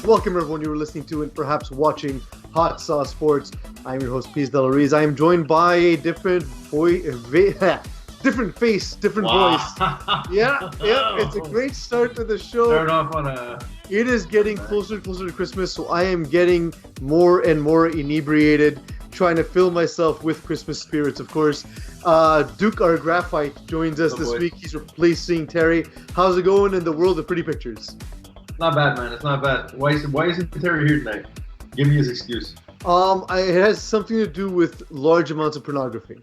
Welcome everyone, you were listening to and perhaps watching Hot Sauce Sports. I'm your host, Piz Delariz. I am joined by a different voice, different face, different voice. Yeah, it's a great start to the show. Start off on a... It is getting closer and closer to Christmas, so I am getting more and more inebriated, trying to fill myself with Christmas spirits, of course. Duke, our graphite, joins us this week. He's replacing Terry. How's it going in the world of pretty pictures? Not bad, man. It's not bad. Why isn't Terry here tonight? Give me his excuse. It has something to do with large amounts of pornography.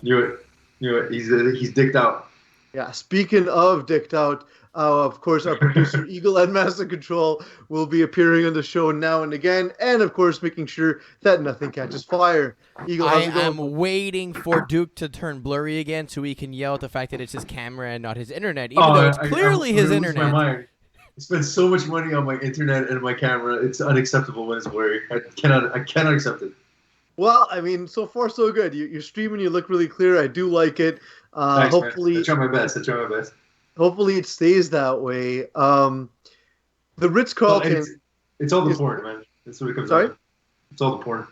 Knew it. He's dicked out. Yeah, speaking of dicked out, of course, our producer, Eagle and Master Control, will be appearing on the show now and again, and of course, making sure that nothing catches fire. Eagle, I am waiting for Duke to turn blurry again so he can yell at the fact that it's his camera and not his internet, even though it's clearly his internet. I spent so much money on my internet and my camera. It's unacceptable when it's blurry. I cannot accept it. Well, I mean, so far so good. You're streaming. You look really clear. I do like it. Thanks, hopefully, man. I try my best. Hopefully, it stays that way. The Ritz-Carlton. Well, it's all the porn, man. That's what it comes Sorry? down to. It's all the porn.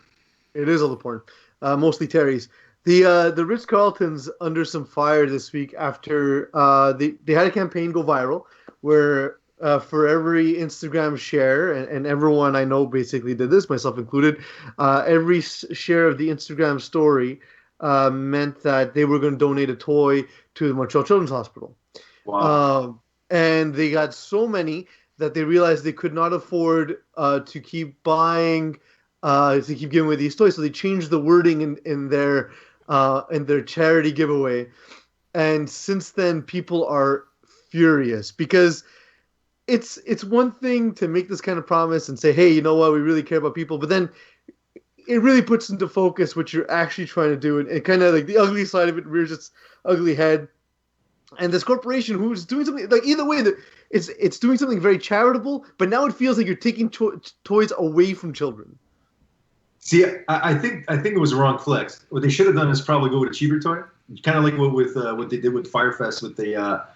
It is all the porn. Mostly Terry's. The Ritz-Carlton's under some fire this week after they had a campaign go viral where for every Instagram share, and everyone I know basically did this, myself included, every share of the Instagram story meant that they were going to donate a toy to the Montreal Children's Hospital. Wow. And they got so many that they realized they could not afford to keep buying, to keep giving away these toys. So they changed the wording in their charity giveaway. And since then, people are furious because it's one thing to make this kind of promise and say, hey, you know what, we really care about people, but then it really puts into focus what you're actually trying to do, and kind of like the ugly side of it rears its ugly head. And this corporation who's doing something, like either way, it's doing something very charitable, but now it feels like you're taking toys away from children. See, I think it was a wrong flex. What they should have done is probably go with a cheaper toy, kind of like what they did with Firefest with the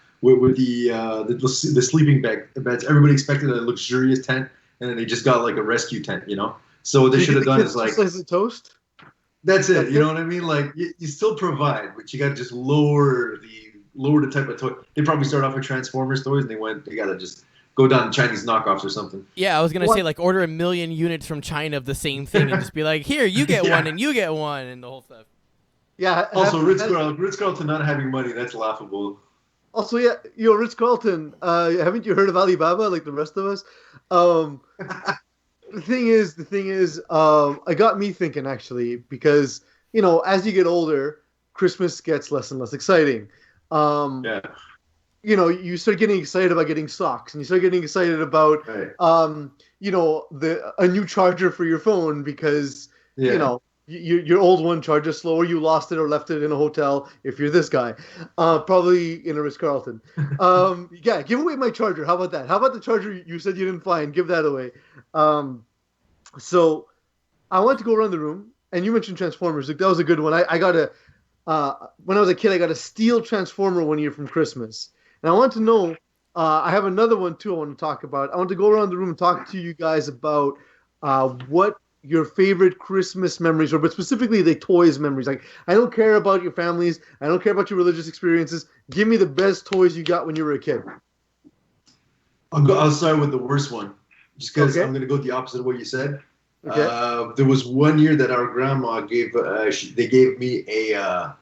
sleeping beds. Everybody expected a luxurious tent, and then they just got like a rescue tent, you know. So what they should have done is like slice of toast. That's it. You know what I mean? Like you still provide, but you got to just lower the type of toy. They probably start off with Transformers toys, and they got to just go down to Chinese knockoffs or something. Yeah, I was gonna say like order 1 million units from China of the same thing and just be like, here, you get one and you get one and the whole stuff. Yeah. Also, Ritz-Carlton not having money, that's laughable. Also, yeah, Ritz-Carlton, haven't you heard of Alibaba like the rest of us? The thing is, it got me thinking actually, because, you know, as you get older, Christmas gets less and less exciting. Yeah. You know, you start getting excited about getting socks, and you start getting excited about, you know, a new charger for your phone because, you know, your old one charges slow, or you lost it or left it in a hotel if you're this guy. Probably in a Ritz-Carlton. Yeah, give away my charger. How about that? How about the charger you said you didn't find? Give that away. So I wanted to go around the room, and you mentioned Transformers. That was a good one. I got when I was a kid, I got a steel Transformer one year from Christmas. And I want to know, I have another one too I want to talk about. I want to go around the room and talk to you guys about what your favorite Christmas memories are, but specifically the toys memories. Like, I don't care about your families. I don't care about your religious experiences. Give me the best toys you got when you were a kid. I'll start with the worst one, just because Okay. I'm going to go the opposite of what you said. Okay. There was one year that our grandma gave me a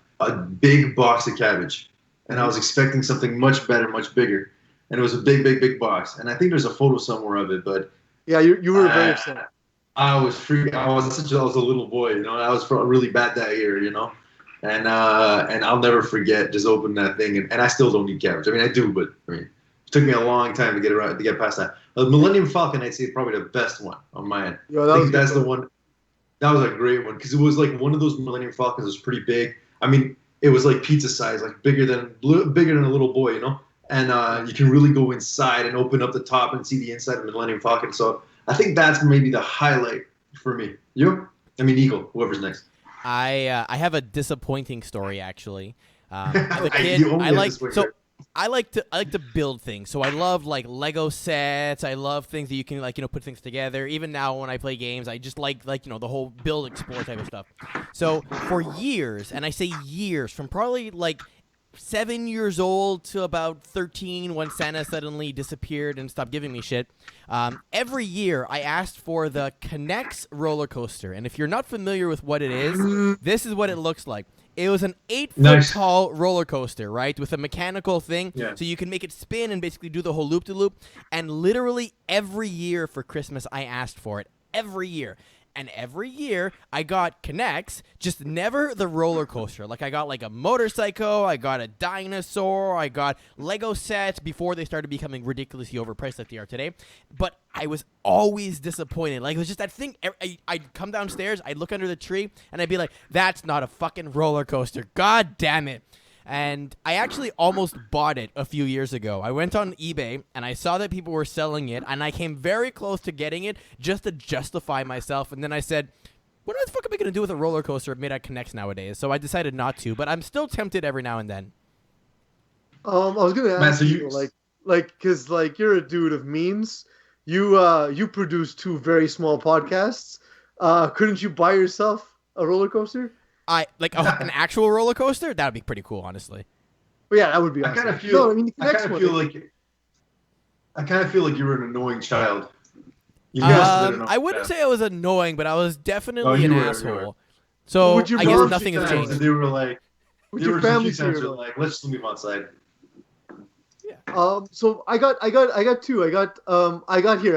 big box of cabbage, and I was expecting something much better, much bigger, and it was a big box. And I think there's a photo somewhere of it, but Yeah, you were very upset. I was freaking. I was a little boy, you know. I was really bad that year, you know, and I'll never forget just opening that thing, and I still don't eat cabbage. I mean, I do, but I mean, it took me a long time to get past that. Millennium Falcon, I'd say, is probably the best one on my end. Yeah, I think that's the one. That was a great one because it was like one of those Millennium Falcons. It was pretty big. I mean, it was like pizza size, like bigger than a little boy, you know. And you can really go inside and open up the top and see the inside of the Millennium Falcon. So I think that's maybe the highlight for me. You? I mean, Eagle, whoever's next. I have a disappointing story actually. As a kid, You only I have like this way, so right? I like to build things. So I love like Lego sets. I love things that you can like put things together. Even now when I play games, I just like the whole build explore type of stuff. So for years, and I say years, from probably like 7 years old to about 13 when Santa suddenly disappeared and stopped giving me shit. Every year I asked for the K'NEX roller coaster. And if you're not familiar with what it is, this is what it looks like. It was an 8-foot tall roller coaster, right, with a mechanical thing, so you can make it spin and basically do the whole loop-de-loop. And literally every year for Christmas, I asked for it. Every year. And every year, I got K'NEX, just never the roller coaster. Like, I got, like, a motorcycle, I got a dinosaur, I got Lego sets before they started becoming ridiculously overpriced like they are today. But I was always disappointed. Like, it was just that thing. I'd come downstairs, I'd look under the tree, and I'd be like, that's not a fucking roller coaster. God damn it. And I actually almost bought it a few years ago. I went on eBay, and I saw that people were selling it, and I came very close to getting it just to justify myself. And then I said, what the fuck am I going to do with a roller coaster made out of K'NEX nowadays? So I decided not to, but I'm still tempted every now and then. I was going to ask you, because you're a dude of means. You produce 2 very small podcasts. Couldn't you buy yourself a roller coaster? An actual roller coaster? That would be pretty cool, honestly. Well, yeah, that would be awesome. I kind of feel like you were an annoying child. I wouldn't say I was annoying, but I was definitely an asshole. So I guess nothing has changed. They were like, with your family, like, let's just move outside. Yeah. So I got 2. I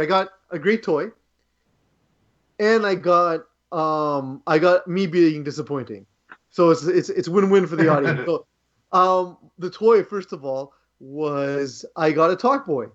got a great toy, and I got me being disappointing. So it's win-win for the audience. So, the toy, first of all, was I got a Talk Boy.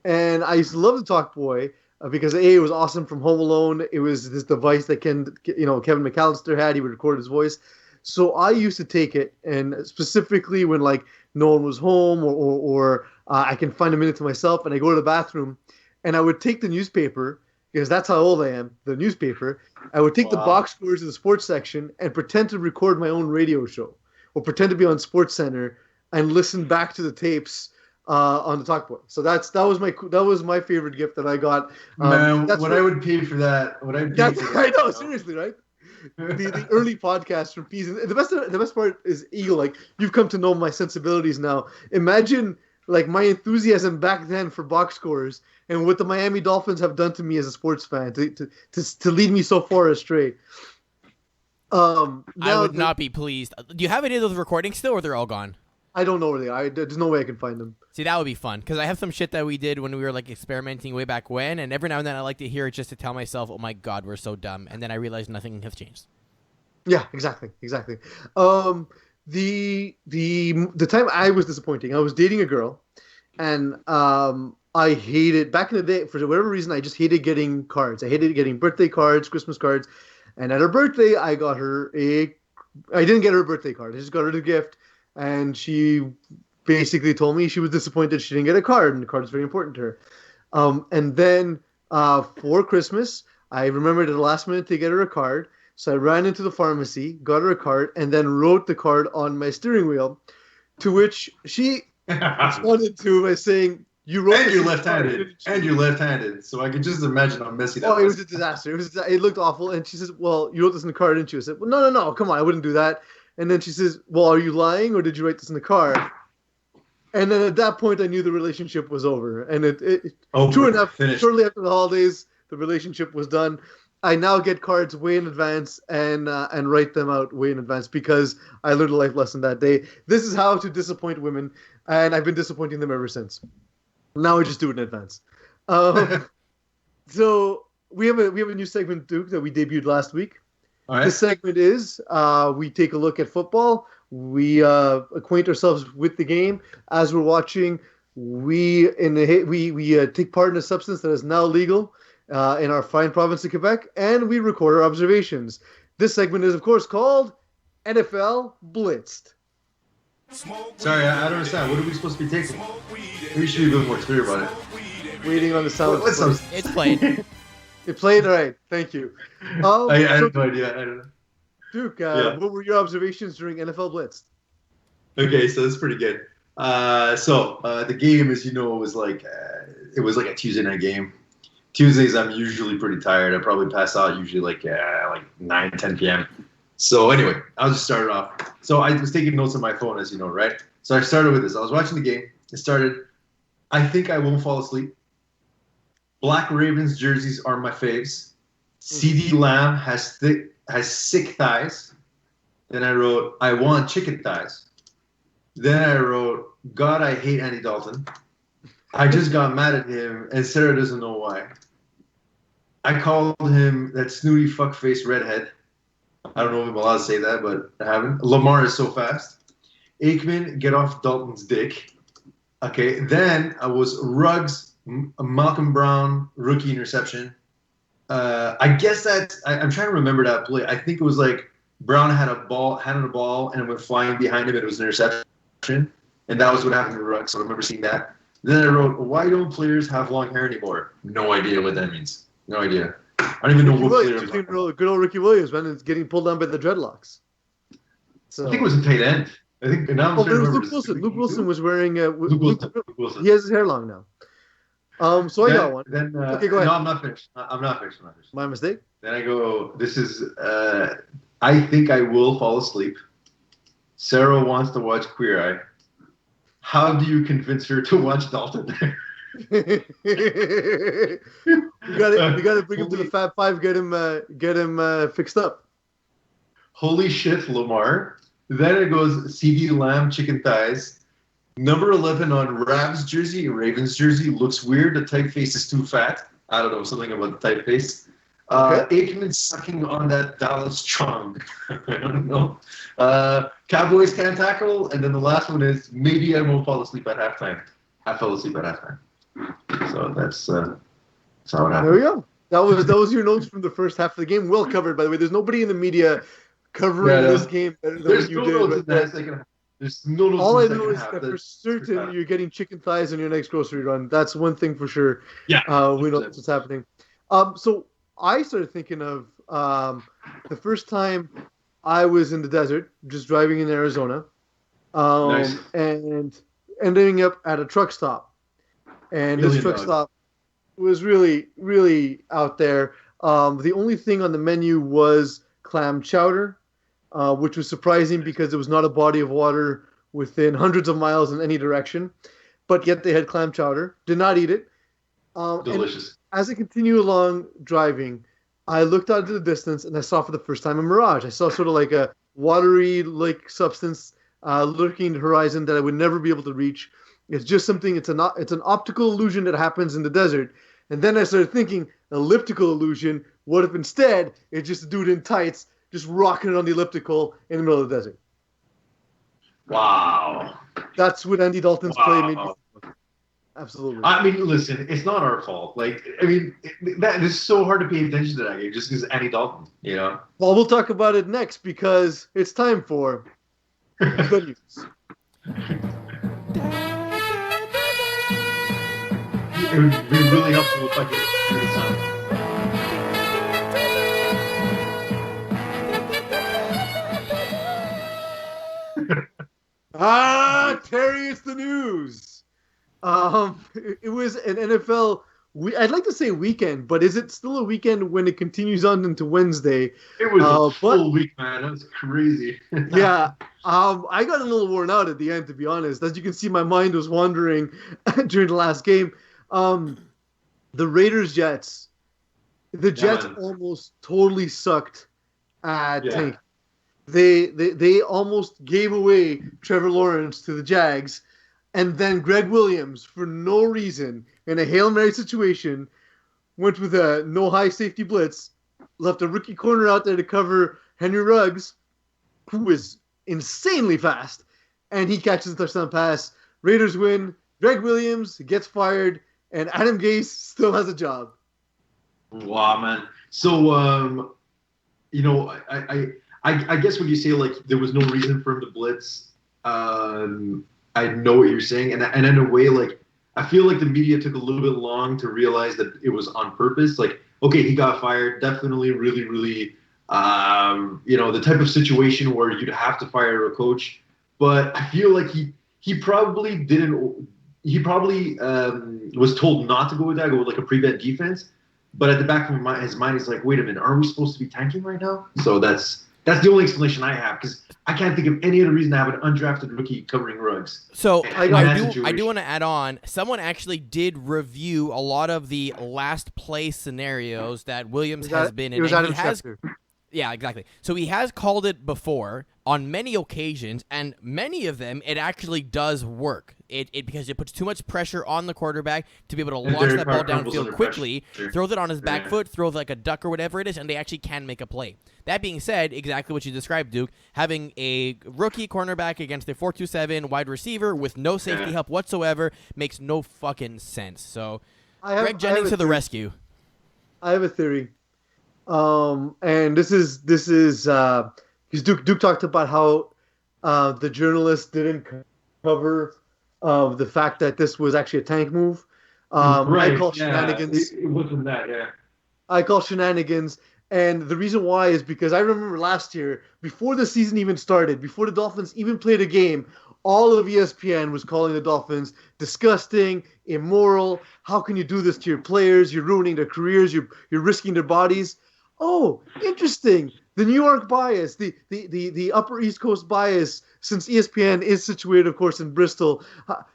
And I used to love the Talk Boy because it was awesome from Home Alone. It was this device that Kevin McAllister had. He would record his voice. So I used to take it, and specifically when like no one was home or I can find a minute to myself, and I go to the bathroom, and I would take the newspaper, because that's how old I am, the newspaper. I would take the box scores of the sports section and pretend to record my own radio show, or pretend to be on Sports Center and listen back to the tapes on the Talk Boy. So that was my favorite gift that I got. Man, I would pay for that. I know, seriously, right? The early podcast from Peas. And the best part is, Eagle, like, you've come to know my sensibilities now. Imagine like my enthusiasm back then for box scores and what the Miami Dolphins have done to me as a sports fan to lead me so far astray. I would not be pleased. Do you have any of those recordings still, or they're all gone? I don't know where they are. There's no way I can find them. See, that would be fun, because I have some shit that we did when we were like experimenting way back when, and every now and then I like to hear it just to tell myself, oh my God, we're so dumb. And then I realize nothing has changed. Yeah, exactly. The time I was disappointing, I was dating a girl, and I hated, back in the day, for whatever reason, I just hated getting cards. I hated getting birthday cards, Christmas cards. And at her birthday, I didn't get her a birthday card. I just got her the gift. And she basically told me she was disappointed she didn't get a card, and the card is very important to her. And then for Christmas, I remembered at the last minute to get her a card. So I ran into the pharmacy, got her a card, and then wrote the card on my steering wheel, to which she responded to by saying, "You wrote." And you're left-handed. So I can just imagine how messy that was. Oh, it was a disaster. It looked awful. And she says, "Well, you wrote this in the card, didn't you?" I said, "Well, no, come on, I wouldn't do that." And then she says, "Well, are you lying, or did you write this in the card?" And then at that point, I knew the relationship was over. And true enough, finished. Shortly after the holidays, the relationship was done. I now get cards way in advance and write them out way in advance because I learned a life lesson that day. This is how to disappoint women, and I've been disappointing them ever since. Now I just do it in advance. So we have a new segment, Duke, that we debuted last week. All right. This segment is we take a look at football. We acquaint ourselves with the game as we're watching. We take part in a substance that is now legal in our fine province of Quebec, and we record our observations. This segment is, of course, called NFL Blitzed. Sorry, I don't understand. What are we supposed to be taking? We should be a little more clear about it. Waiting on the sound. It's played. It played? All right. Thank you. I have no idea. I don't know. Duke, what were your observations during NFL Blitzed? Okay, so that's pretty good. The game, as you know, was like it was like a Tuesday night game. Tuesdays, I'm usually pretty tired. I probably pass out usually like 9, 10 p.m. So anyway, I'll just start it off. So I was taking notes on my phone, as you know, right? So I started with this. I was watching the game. It started. I think I won't fall asleep. Black Ravens jerseys are my faves. CD Lamb has sick thighs. Then I wrote, I want chicken thighs. Then I wrote, God, I hate Andy Dalton. I just got mad at him, and Sarah doesn't know why. I called him that snooty fuckface redhead. I don't know if I'm allowed to say that, but I haven't. Lamar is so fast. Aikman, get off Dalton's dick. Okay, then I was Ruggs, Malcolm Brown, rookie interception. I guess I'm trying to remember that play. I think it was like Brown had a ball, and it went flying behind him, and it was an interception. And that was what happened to Ruggs, so I remember seeing that. Then I wrote, why don't players have long hair anymore? No idea what that means. No idea. I don't even know what player I'm talking about. Good old Ricky Williams, man, is getting pulled down by the dreadlocks. So, I think it was a tight end. I think now there was Luke Wilson. Luke Wilson was wearing Luke Wilson. He has his hair long now. So I got one. Then, okay, go ahead. No, I'm not finished. I'm not finished. My mistake. Then I go, this is, I think I will fall asleep. Sarah wants to watch Queer Eye. How do you convince her to watch Dalton? You got to bring him to the Fab Five, get him fixed up. Holy shit, Lamar. Then it goes CD Lamb, chicken thighs. Number 11 on Rav's jersey, Ravens jersey, looks weird. The typeface is too fat. I don't know, something about the typeface. Aikman sucking on that Dallas trunk. I don't know. Cowboys can't tackle. And then the last one is maybe I won't fall asleep at halftime. I fell asleep at halftime. So that's how it happened. There we go. That was your notes from the first half of the game. Well covered, by the way. There's nobody in the media covering this game better than There's you no did. notes in that second half. There's no notes. All I know is that for certain you're getting chicken thighs on your next grocery run. That's one thing for sure. Yeah, we know that's what's happening. So I started thinking of the first time I was in the desert, just driving in Arizona, nice. And ending up at a truck stop. And this truck stop was really, really out there. The only thing on the menu was clam chowder, which was surprising because it was not a body of water within hundreds of miles in any direction. But yet they had clam chowder. Did not eat it. Delicious. As I continue along driving, I looked out into the distance and I saw for the first time a mirage. I saw sort of like a watery lake substance lurking in the horizon that I would never be able to reach. It's just something. It's an optical illusion that happens in the desert. And then I started thinking, elliptical illusion. What if instead it's just a dude in tights just rocking it on the elliptical in the middle of the desert? Wow. That's what Andy Dalton's play made me. Absolutely. I mean, listen, it's not our fault. Like, I mean, it's so hard to pay attention to that game just because Andy Dalton, you know? Well, we'll talk about it next because it's time for the news. It would be really helpful if I could hear the sound. Terry, it's the news. It was an NFL. I'd like to say weekend, but is it still a weekend when it continues on into Wednesday? It was a full week, man. That was crazy. Yeah. I got a little worn out at the end, to be honest. As you can see, my mind was wandering during the last game. The Raiders-Jets. The Jets almost totally sucked at tank. They almost gave away Trevor Lawrence to the Jags. And then Greg Williams, for no reason, in a Hail Mary situation, went with a no high safety blitz, left a rookie corner out there to cover Henry Ruggs, who is insanely fast, and he catches a touchdown pass. Raiders win. Greg Williams gets fired, and Adam Gase still has a job. Wow, man. So, you know, I guess when you say, like, there was no reason for him to blitz, I know what you're saying. And in a way, like, I feel like the media took a little bit long to realize that it was on purpose. Like, okay, he got fired. Definitely really, really, you know, the type of situation where you'd have to fire a coach. But I feel like he he probably didn't. He probably was told not to go with that, go with like a prevent defense. But at the back of his mind, he's like, wait a minute, are we supposed to be tanking right now? So that's the only explanation I have, because I can't think of any other reason to have an undrafted rookie covering rugs. So in I that do situation. want to add on. Someone actually did review a lot of the last play scenarios that Williams has been in. It was And Adam he has, Schefter. yeah, exactly. So he has called it before on many occasions, and many of them it actually does work. It because it puts too much pressure on the quarterback to be able to And launch Derek that ball Carr crumbles downfield under quickly, pressure. throws it on his back Yeah. foot, throws like a duck or whatever it is, and they actually can make a play. That being said, exactly what you described, Duke, having a rookie cornerback against a 4-2-7 wide receiver with no safety help whatsoever makes no fucking sense. So, Greg Jennings to the rescue. I have a theory. And this is because Duke talked about how the journalist didn't cover the fact that this was actually a tank move. Right. I call Yeah. shenanigans. It wasn't that. Yeah. I call shenanigans. And the reason why is because I remember last year, before the season even started, before the Dolphins even played a game, all of ESPN was calling the Dolphins disgusting, immoral. How can you do this to your players? You're ruining their careers. You're risking their bodies. Oh, interesting. The New York bias, the Upper East Coast bias, since ESPN is situated, of course, in Bristol.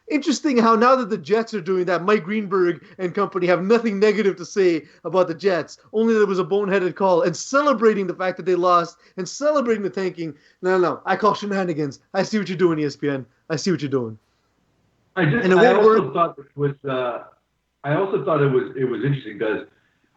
Interesting how now that the Jets are doing that, Mike Greenberg and company have nothing negative to say about the Jets, only that it was a boneheaded call, and celebrating the fact that they lost and celebrating the tanking. No. I call shenanigans. I see what you're doing, ESPN. I see what you're doing. I also thought it was interesting because,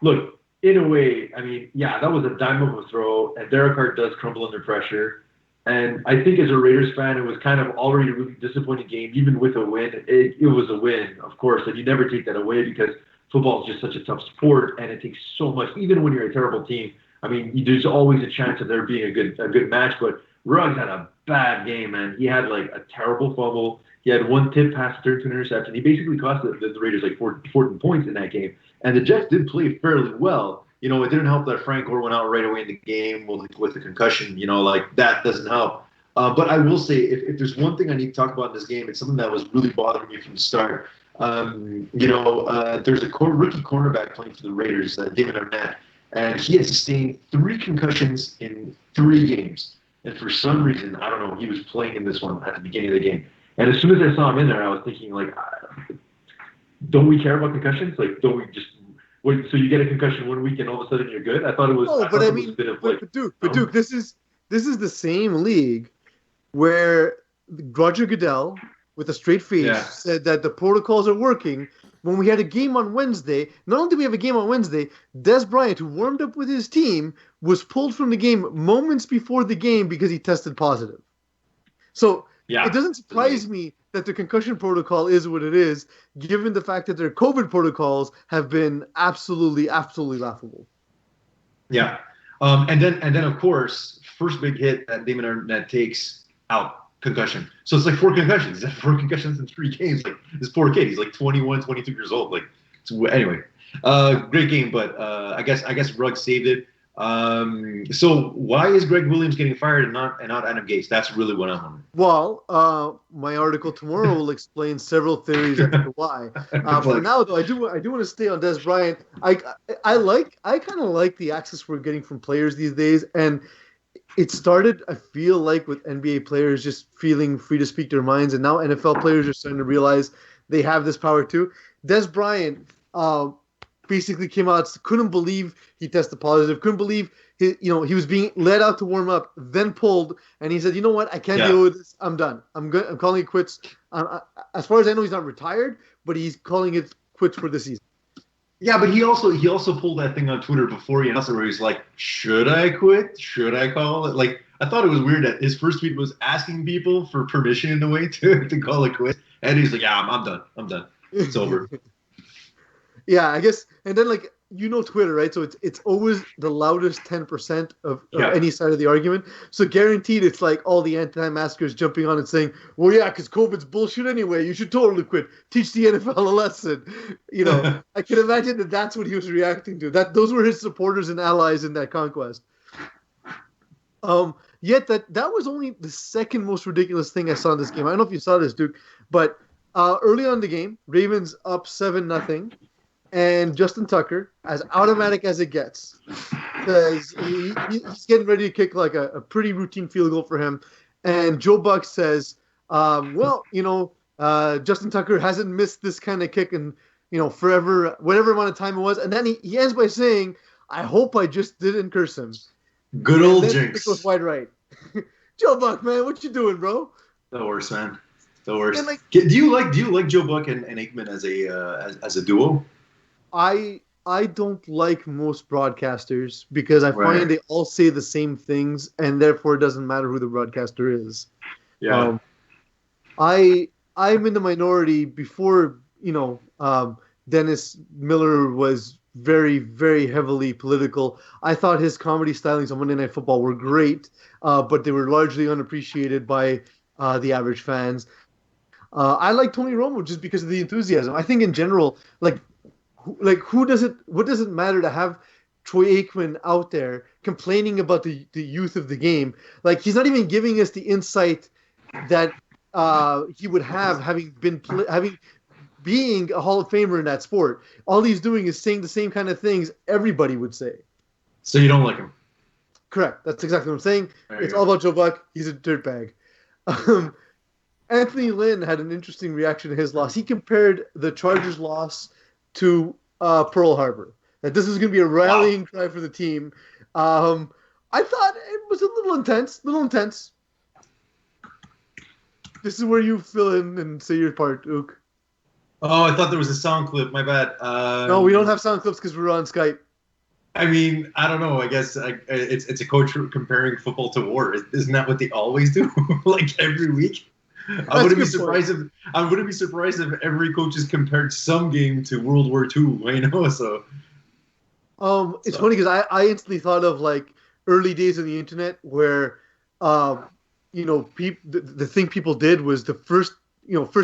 look, in a way, I mean, yeah, that was a dime of a throw, and Derek Carr does crumble under pressure. And I think as a Raiders fan, it was kind of already a really disappointing game, even with a win. It was a win, of course, and you never take that away because football is just such a tough sport, and it takes so much, even when you're a terrible team. I mean, there's always a chance of there being a good match, but Ruggs had a bad game, man. He had like a terrible fumble. He had one tip pass to turn to an interception. He basically cost the Raiders like 14 points in that game. And the Jets did play fairly well. You know, it didn't help that Frank Gore went out right away in the game with the concussion. You know, like that doesn't help. But I will say, if there's one thing I need to talk about in this game, it's something that was really bothering me from the start. There's a rookie cornerback playing for the Raiders, David Arnett, and he had sustained 3 concussions in 3 games. And for some reason, I don't know, he was playing in this one at the beginning of the game. And as soon as I saw him in there, I was thinking, like, don't we care about concussions? Like, don't we just so you get a concussion one week and all of a sudden you're good? I thought it was. Oh, but I mean, a bit of like, but Duke, this is the same league where Roger Goodell, with a straight face, said that the protocols are working. When we had a game on Wednesday, not only did we have a game on Wednesday, Des Bryant, who warmed up with his team, was pulled from the game moments before the game because he tested positive. So it doesn't surprise me that the concussion protocol is what it is, given the fact that their COVID protocols have been absolutely laughable. Yeah. And then of course, first big hit that Damon Arnett takes out, concussion. So it's like 4 concussions. He's had 4 concussions in 3 games. Like this poor kid, he's like 21, 22 years old. Like, anyway, great game, but I guess Ruggs saved it. So why is Greg Williams getting fired and not Adam Gase? That's really what I'm wondering. Well, my article tomorrow will explain several theories as to why. For now, though, I do want to stay on Des Bryant. I kind of like the access we're getting from players these days, and it started, I feel like, with NBA players just feeling free to speak their minds, and now NFL players are starting to realize they have this power too. Des Bryant basically came out, couldn't believe he tested positive, couldn't believe he was being led out to warm up, then pulled, and he said, you know what, I can't deal with this, I'm done. I'm calling it quits. As far as I know, he's not retired, but he's calling it quits for the season. Yeah, but he also pulled that thing on Twitter before he announced it, where he's like, should I quit? Should I call it? Like, I thought it was weird that his first tweet was asking people for permission in a way to call it quits, and he's like, yeah, I'm done. It's over. Yeah, I guess, and then Twitter, right? So it's always the loudest 10% of any side of the argument. So guaranteed, it's like all the anti-maskers jumping on and saying, "Well, yeah, because COVID's bullshit anyway. You should totally quit. Teach the NFL a lesson." I can imagine that's what he was reacting to. Those were his supporters and allies in that conquest. Yet that was only the second most ridiculous thing I saw in this game. I don't know if you saw this, Duke, but early on in the game, Ravens up 7-0, and Justin Tucker, as automatic as it gets, says he's getting ready to kick like a pretty routine field goal for him, and Joe Buck says, Justin Tucker hasn't missed this kind of kick in forever, whatever amount of time it was, and then he ends by saying, "I hope I just didn't curse him." Good old and Jinx. It goes wide right. Joe Buck, man, what you doing, bro? The worst, man. The worst. And, Do you like Joe Buck and Aikman as a duo? I don't like most broadcasters because I find they all say the same things, and therefore it doesn't matter who the broadcaster is. Yeah. I'm in the minority before Dennis Miller was very, very heavily political. I thought his comedy stylings on Monday Night Football were great, but they were largely unappreciated by the average fans. I like Tony Romo just because of the enthusiasm. I think in general, what does it matter to have Troy Aikman out there complaining about the youth of the game? Like, he's not even giving us the insight that he would have being a Hall of Famer in that sport. All he's doing is saying the same kind of things everybody would say. So you don't like him? Correct. That's exactly what I'm saying. It's all about Joe Buck. He's a dirtbag. Anthony Lynn had an interesting reaction to his loss. He compared the Chargers' loss to Pearl Harbor. That this is going to be a rallying cry for the team. I thought it was a little intense. This is where you fill in and say your part, Ook. Oh, I thought there was a sound clip. My bad. No, we don't have sound clips because we're on Skype. I mean, I don't know. I guess it's a coach comparing football to war. Isn't that what they always do? Like every week? I wouldn't be surprised if every coach has compared some game to World War II. So. It's funny because I instantly thought of like early days of the internet where, the thing people did was the first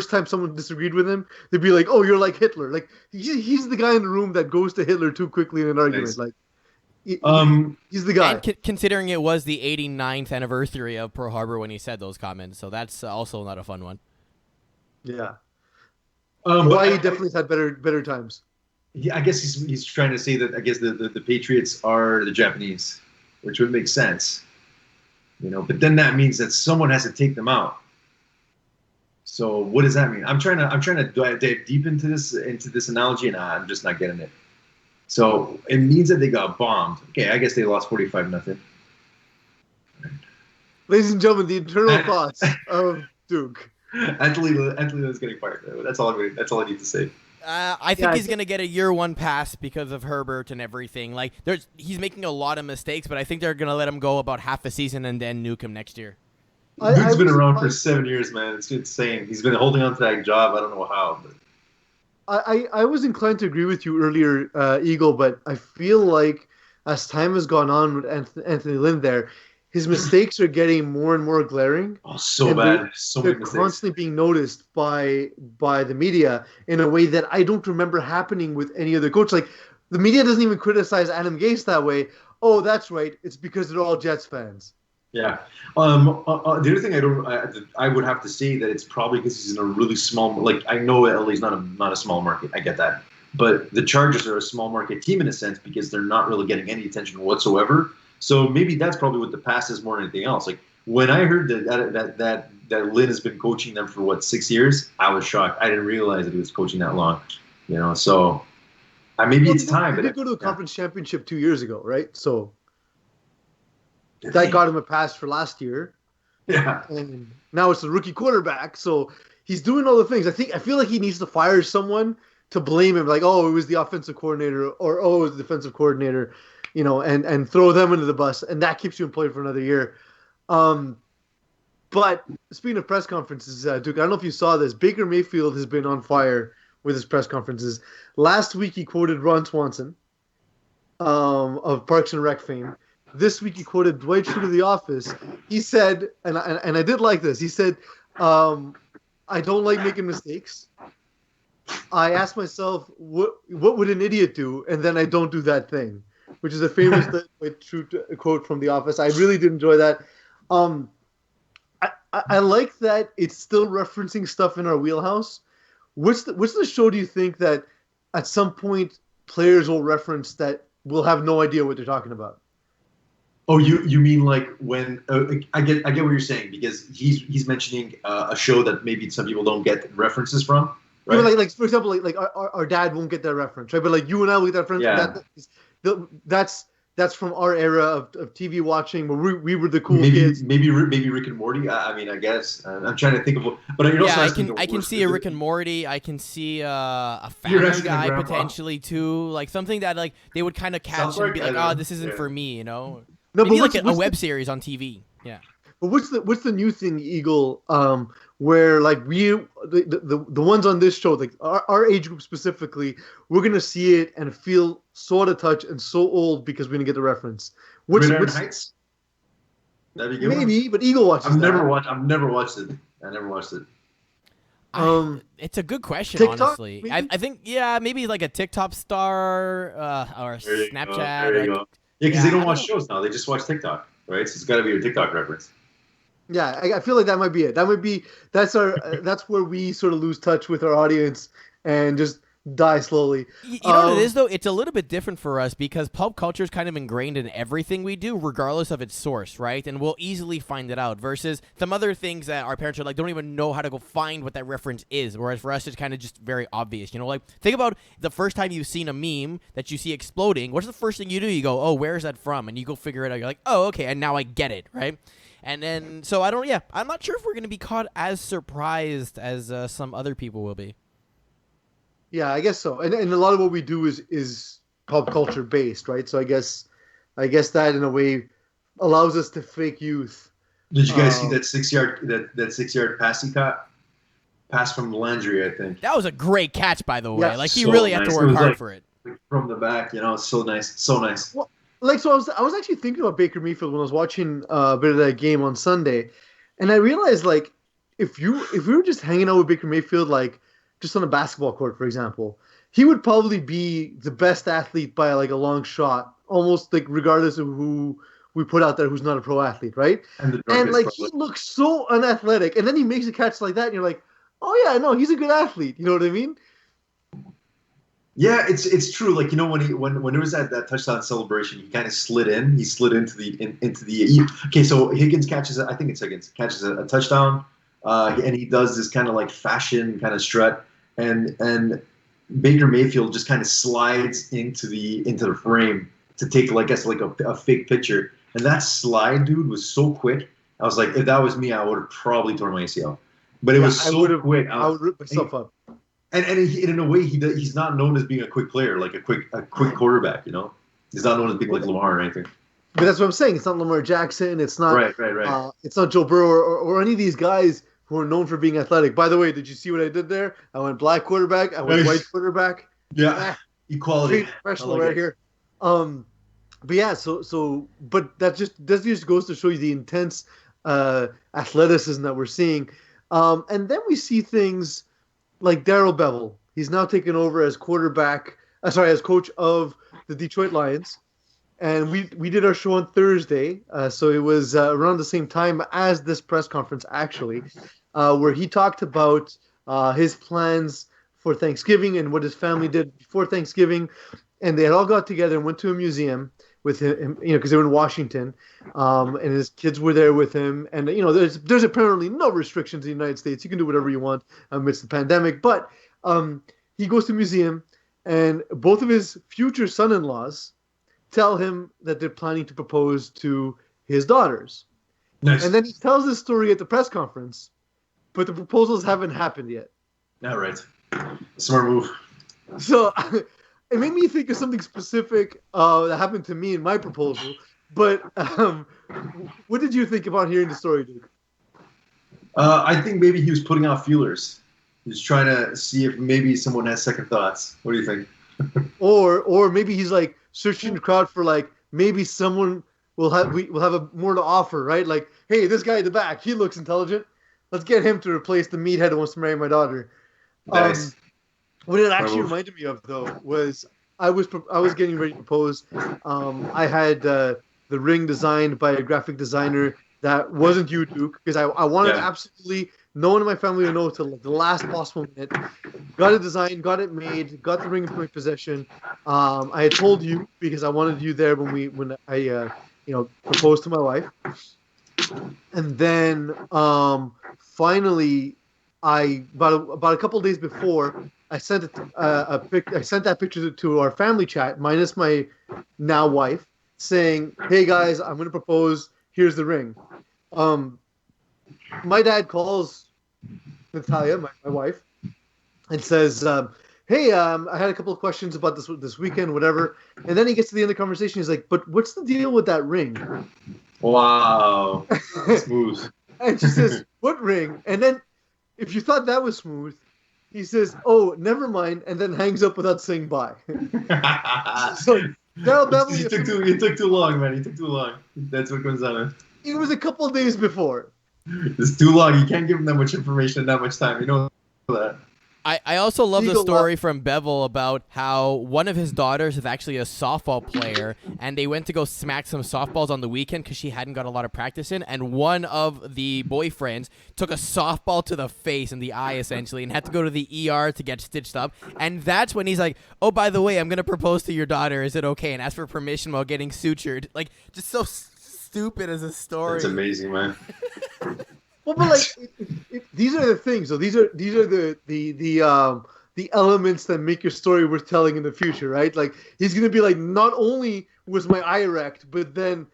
time someone disagreed with him, they'd be like, "Oh, you're like Hitler." Like he's the guy in the room that goes to Hitler too quickly in an argument. Nice. Like he's the guy. And considering it was the 89th anniversary of Pearl Harbor when he said those comments, so that's also not a fun one. Yeah. But he definitely had better times. Yeah, I guess he's trying to say that I guess the Patriots are the Japanese, which would make sense. But then that means that someone has to take them out. So what does that mean? I'm trying to dive deep into this analogy, and I'm just not getting it. So it means that they got bombed. Okay, I guess they lost 45-0. Ladies and gentlemen, the internal thoughts of Duke. Anthony is getting fired. That's all I need to say. I think he's going to get a year one pass because of Herbert and everything. Like, he's making a lot of mistakes, but I think they're going to let him go about half a season and then nuke him next year. Duke's been around for 7 years, man. It's insane. He's been holding on to that job. I don't know how. But. I was inclined to agree with you earlier, Eagle, but I feel like as time has gone on with Anthony Lynn there, his mistakes are getting more and more glaring. Oh, so bad. So many mistakes. They're constantly being noticed by the media in a way that I don't remember happening with any other coach. Like, the media doesn't even criticize Adam Gase that way. Oh, that's right. It's because they're all Jets fans. Yeah. The other thing I would have to say that it's probably because he's in a really small. Like, I know LA's not a small market. I get that, but the Chargers are a small market team in a sense because they're not really getting any attention whatsoever. So maybe that's probably what the pass is more than anything else. Like, when I heard that Lynn has been coaching them for 6 years, I was shocked. I didn't realize that he was coaching that long. So maybe it's time. He did go to a conference championship 2 years ago, right? So. That got him a pass for last year. Yeah. And now it's the rookie quarterback. So he's doing all the things. I feel like he needs to fire someone to blame him. Like, oh, it was the offensive coordinator, or oh, it was the defensive coordinator, and throw them into the bus. And that keeps you employed for another year. But speaking of press conferences, Duke, I don't know if you saw this. Baker Mayfield has been on fire with his press conferences. Last week he quoted Ron Swanson of Parks and Rec fame. This week he quoted Dwight Schrute of The Office. He said, and I did like this. He said, "I don't like making mistakes. I ask myself, what would an idiot do, and then I don't do that thing," which is a famous Dwight Schrute quote from The Office. I really did enjoy that. Um, I like that it's still referencing stuff in our wheelhouse. What's the show do you think that at some point players will reference that we'll have no idea what they're talking about? Oh, you mean like when I get what you're saying because he's mentioning a show that maybe some people don't get references from, Even right? like for example, like our dad won't get that reference, right? But like you and I will get that reference. Yeah. That's from our era of TV watching where we were the cool Maybe kids. maybe Rick and Morty. I mean, I guess I'm trying to think of, but you're Yeah, also I asking can the I can worst. see a Rick and Morty. I can see a You're Family asking the Guy grandpa. potentially too, like something that like they would kind of South catch and Park. be I like, don't oh, know. this isn't Yeah. for me, you know. No, but Maybe like a what's web series on TV. Yeah. but what's the new thing, Eagle? Where like the ones on this show, like our age group specifically, we're gonna see it and feel sort of touch and so old because we didn't get the reference. Gridiron What's Heights. That'd be a good one. maybe, but Eagle watches that. I've never watched it. I never watched it. Um, It's a good question, TikTok, honestly. maybe. I think yeah, maybe like a TikTok star or There you go. Snapchat. There you Like, go. Yeah, because yeah, they don't I don't watch know. shows now. They just watch TikTok, right? So it's got to be a TikTok reference. Yeah, I feel like that might be it. That might be that's where we sort of lose touch with our audience and just die slowly. You know what it is though? It's a little bit different for us because pulp culture is kind of ingrained in everything we do, regardless of its source, right? And we'll easily find it out. Versus some other things that our parents are like don't even know how to go find what that reference is. Whereas for us, it's kind of just very obvious. You know, like think about the first time you've seen a meme that you see exploding. What's the first thing you do? You go, "Oh, where is that from?" And you go figure it out. You're like, "Oh, okay," and now I get it, right? And then, so I don't. Yeah, I'm not sure if we're gonna be caught as surprised as some other people will be. Yeah, I guess so. And a lot of what we do is pop culture based, right? So I guess that in a way allows us to fake youth. Did you guys see Um, that 6 yard that 6 yard pass he caught? Pass from Landry, I think. That was a great catch, by the way. Yeah, Like he so really had to nice. It work was hard like- for it. From the back, so nice, so nice. well, like so I was actually thinking about Baker Mayfield when I was watching a bit of that game on Sunday, and I realized like if we were just hanging out with Baker Mayfield like just on a basketball court, for example, he would probably be the best athlete by like a long shot, almost like regardless of who we put out there who's not a pro athlete, right? And the And drunkest like he probably. looks so unathletic, and then he makes a catch like that, and you're like, oh yeah, no, he's a good athlete. You know what I mean? Yeah, it's true. Like when there was that touchdown celebration, he kind of slid in. He slid into the. Okay, so Higgins catches. I think it's Higgins catches a touchdown, and he does this kind of like fashion kind of strut, and Baker Mayfield just kind of slides into the frame to take like I guess like a fake picture. And that slide, dude, was so quick. I was like, if that was me, I would have probably torn my ACL. But it was I so would've- quick. I would rip myself up. And in a way, he's not known as being a quick player, like a quick quarterback. He's not known as being like Lamar or anything. But that's what I'm saying. It's not Lamar Jackson. It's not. Right. It's not Joe Burrow or any of these guys who are known for being athletic. By the way, did you see what I did there? I went black quarterback. I went Nice. white quarterback. Yeah, equality. Straight professional I like right it. here. But yeah, but that just goes to show you the intense athleticism that we're seeing. And then we see things like Darrell Bevel. He's now taken over as as coach of the Detroit Lions. And we did our show on Thursday, so it was around the same time as this press conference, actually, where he talked about his plans for Thanksgiving and what his family did before Thanksgiving. And they had all got together and went to a museum with him, because they were in Washington, and his kids were there with him. And there's apparently no restrictions in the United States; you can do whatever you want amidst the pandemic. But he goes to a museum, and both of his future son-in-laws tell him that they're planning to propose to his daughters. Nice. And then he tells this story at the press conference, but the proposals haven't happened yet. All right. Smart move. So it made me think of something specific that happened to me in my proposal. But what did you think about hearing the story, Duke? I think maybe he was putting out feelers. He was trying to see if maybe someone has second thoughts. What do you think? Or maybe he's like searching the crowd for like maybe someone will have more to offer, right? Like, hey, this guy in the back, he looks intelligent. Let's get him to replace the meathead who wants to marry my daughter. Nice. What it actually reminded me of though was I was getting ready to propose. I had the ring designed by a graphic designer that wasn't you, Duke, because I wanted Yeah. absolutely no one in my family to know till the last possible minute. Got it designed, got it made, got the ring into my possession. I had told you because I wanted you there when I proposed to my wife, and then finally, about a couple of days before, I sent I sent that picture to our family chat minus my now wife, saying, "Hey guys, I'm gonna propose. Here's the ring." Um, my dad calls Natalia, my wife, and says, "Hey, I had a couple of questions about this weekend, whatever." And then he gets to the end of the conversation. He's like, "But what's the deal with that ring?" Wow. Smooth. And she says, "What ring?" And then, if you thought that was smooth, he says, "Oh, never mind," and then hangs up without saying bye. So Daryl Beverly, You took too long, man. You took too long. That's what comes out of it. it was a couple of days before. It's too long. You can't give them that much information in that much time. You know that. I also love the Eagle story from Bevel about how one of his daughters is actually a softball player, and they went to go smack some softballs on the weekend because she hadn't got a lot of practice in, and one of the boyfriends took a softball to the face and the eye, essentially, and had to go to the ER to get stitched up. And that's when he's like, "Oh, by the way, I'm going to propose to your daughter. Is it okay?" And ask for permission while getting sutured. Like, just so stupid as a story. That's amazing, man. Well, but like these are the things. So these are the elements that make your story worth telling in the future, right? Like he's gonna be like, not only was my eye erect, but then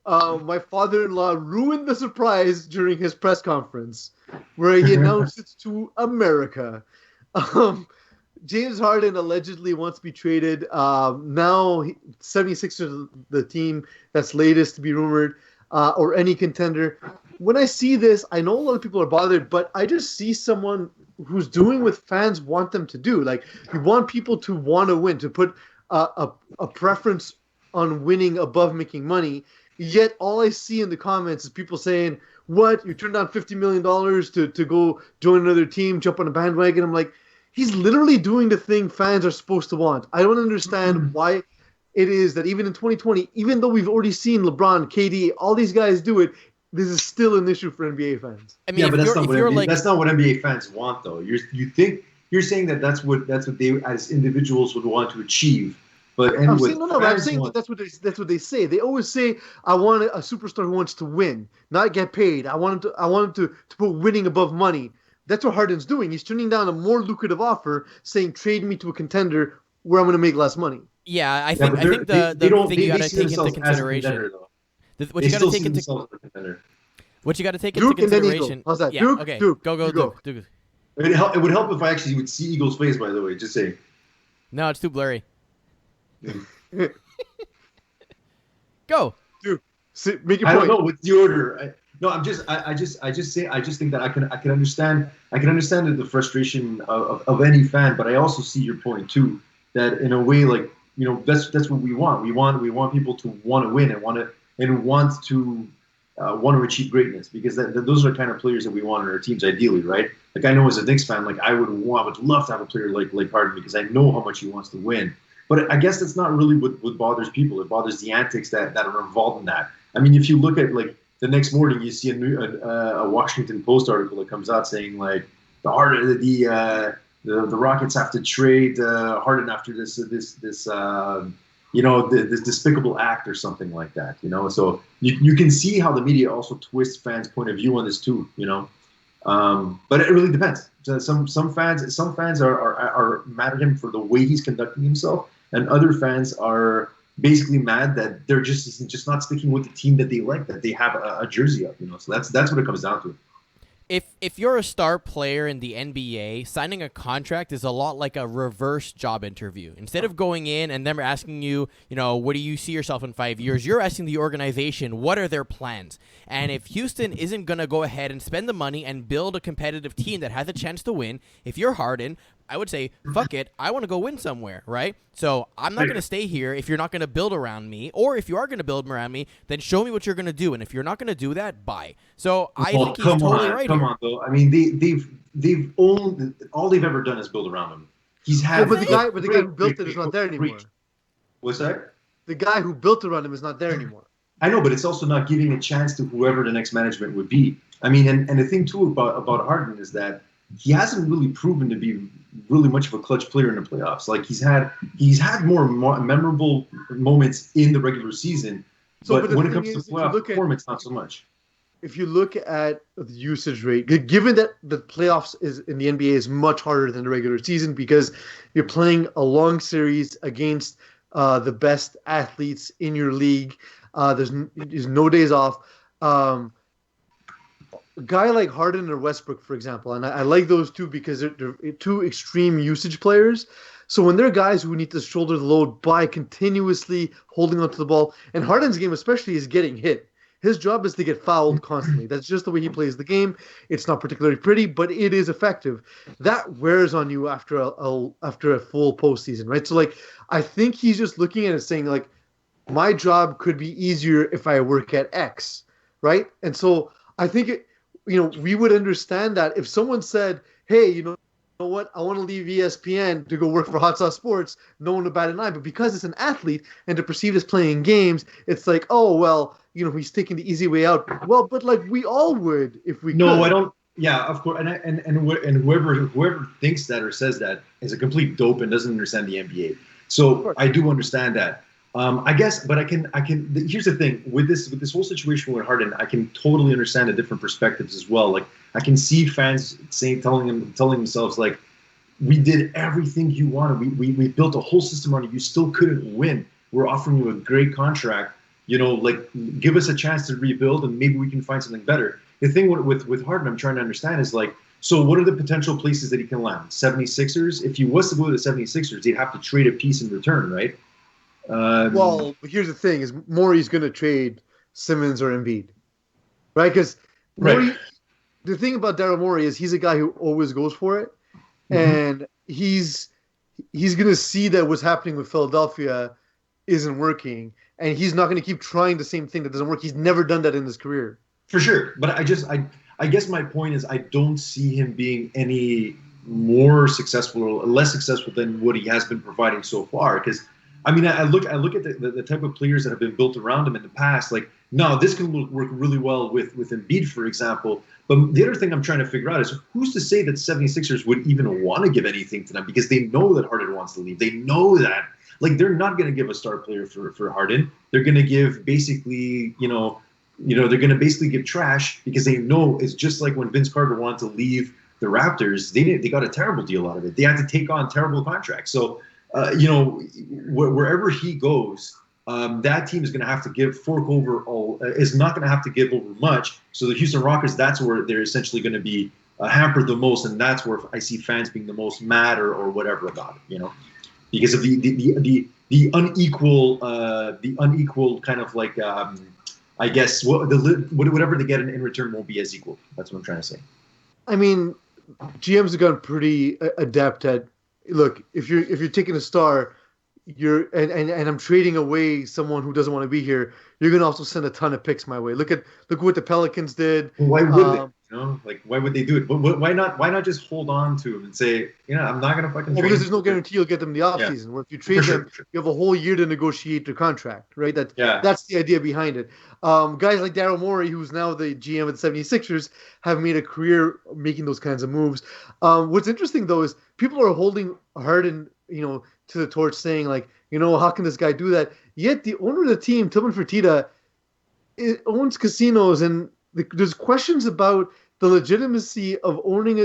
my father-in-law ruined the surprise during his press conference, where he announced it to America. James Harden allegedly wants to be traded. Now 76ers, the team that's latest to be rumored, or any contender. When I see this, I know a lot of people are bothered, but I just see someone who's doing what fans want them to do. Like, you want people to want to win, to put a preference on winning above making money. Yet all I see in the comments is people saying, "What? You turned down $50 million to go join another team, jump on a bandwagon?" I'm like, he's literally doing the thing fans are supposed to want. I don't understand why it is that even in 2020, even though we've already seen LeBron, KD, all these guys do it, this is still an issue for NBA fans. I mean, Yeah, but that's not, that's not what NBA fans want, though. You're saying that's what they as individuals would want to achieve. But I'm saying that's what they say. They always say, "I want a superstar who wants to win, not get paid. I want him to put winning above money." That's what Harden's doing. He's turning down a more lucrative offer, saying, "Trade me to a contender where I'm going to make less money." Yeah, I think the thing you got to take into consideration. What you got to take into consideration. How's that? Yeah, Duke, okay. Duke, Go. It would help if I actually would see Eagle's face, by the way, just saying. No, it's too blurry. Go. Duke, make your point. I don't know what's the order. I just think that I can understand the frustration of any fan, but I also see your point too, that in a way, like, you know, that's what we want. We want people to want to win and want to achieve greatness, because those are the kind of players that we want on our teams, ideally, right? Like, I know as a Knicks fan, like I would love to have a player like Harden, because I know how much he wants to win. But I guess that's not really what bothers people. It bothers the antics that are involved in that. I mean, if you look at, like, the next morning, you see a Washington Post article that comes out saying, like, the Rockets have to trade Harden after this despicable act or something like that, you know. So you can see how the media also twists fans' point of view on this too, you know. But it really depends. So some fans are mad at him for the way he's conducting himself, and other fans are basically mad that they're just not sticking with the team that they like, that they have a jersey of, you know. So that's what it comes down to. If you're a star player in the NBA, signing a contract is a lot like a reverse job interview. Instead of going in and them asking you, you know, what do you see yourself in 5 years, you're asking the organization, what are their plans? And if Houston isn't going to go ahead and spend the money and build a competitive team that has a chance to win, if you're Harden, I would say, fuck it, I want to go win somewhere, right? So I'm not going to stay here if you're not going to build around me, or if you are going to build around me, then show me what you're going to do. And if you're not going to do that, bye. So I think he's totally right. Come on, though. I mean, they've all they've ever done is build around him. He's had, but the guy who built it is not there anymore. What's that? The guy who built around him is not there anymore. I know, but it's also not giving a chance to whoever the next management would be. I mean, and the thing too about Harden is that he hasn't really proven to be really much of a clutch player in the playoffs. Like he's had more memorable moments in the regular season, So, but but the when it thing comes to is, playoff performance, not so much. if you look at the usage rate, given that the playoffs is in the NBA is much harder than the regular season because you're playing a long series against the best athletes in your league. There's no days off. A guy like Harden or Westbrook, for example, and I like those two because they're two extreme usage players. So when they're guys who need to shoulder the load by continuously holding onto the ball, and Harden's game especially is getting hit. His job is to get fouled constantly. That's just the way he plays the game. It's not particularly pretty, but it is effective. That wears on you after after a full postseason, right? So like, I think he's just looking at it saying like, my job could be easier if I work at X, right? And so I think we would understand that if someone said, "Hey, you know what? I want to leave ESPN to go work for Hot Sauce Sports," no one would bat an eye. But because it's an athlete and to perceive as playing games, it's like, oh well, he's taking the easy way out. Well, but like we all would if we No, could. I don't. Yeah, of course, and whoever thinks that or says that is a complete dope and doesn't understand the NBA. So I do understand that. I guess, but I can. Here's the thing with this whole situation with Harden, I can totally understand the different perspectives as well. Like I can see fans telling themselves like, we did everything you wanted. We built a whole system on it. You still couldn't win. We're offering you a great contract. Like give us a chance to rebuild and maybe we can find something better. The thing with Harden, I'm trying to understand is like, so what are the potential places that he can land? 76ers? If he was to go to the 76ers, he'd have to trade a piece in return, right? Well, here's the thing: is Morey's going to trade Simmons or Embiid, right? Because right. The thing about Daryl Morey is he's a guy who always goes for it, Mm-hmm. and he's going to see that what's happening with Philadelphia isn't working, and he's not going to keep trying the same thing that doesn't work. He's never done that in his career. For sure, but I guess my point is I don't see him being any more successful or less successful than what he has been providing so far. Because I mean, I look at the type of players that have been built around him in the past. Like, no, this can work really well with Embiid, for example. But the other thing I'm trying to figure out is who's to say that 76ers would even want to give anything to them because they know that Harden wants to leave. They know that. Like, they're not going to give a star player for Harden. They're going to give basically, they're going to basically give trash because they know it's just like when Vince Carter wanted to leave the Raptors. They got a terrible deal out of it. They had to take on terrible contracts. So, wherever he goes, that team is going to have to fork over all. Is not going to have to give over much. So the Houston Rockets, that's where they're essentially going to be hampered the most, and that's where I see fans being the most mad or whatever about it. Because of the unequal kind of like. I guess whatever they get in return won't be as equal. That's what I'm trying to say. I mean, GMs have gotten pretty adept at look. If you're taking a star, and I'm trading away someone who doesn't want to be here. You're gonna also send a ton of picks my way. Look what the Pelicans did. Why would they? Like why would they do it? Why not just hold on to him and say, I'm not gonna fucking. Well, because there's no guarantee you'll get them in the offseason. Where if you trade them, you have a whole year to negotiate their contract, right? That's the idea behind it. Guys like Daryl Morey, who's now the GM of the 76ers, have made a career making those kinds of moves. What's interesting though is people are holding Harden, to the torch, saying like, how can this guy do that? Yet the owner of the team, Tillman Fertitta, owns casinos, and there's questions about the legitimacy of owning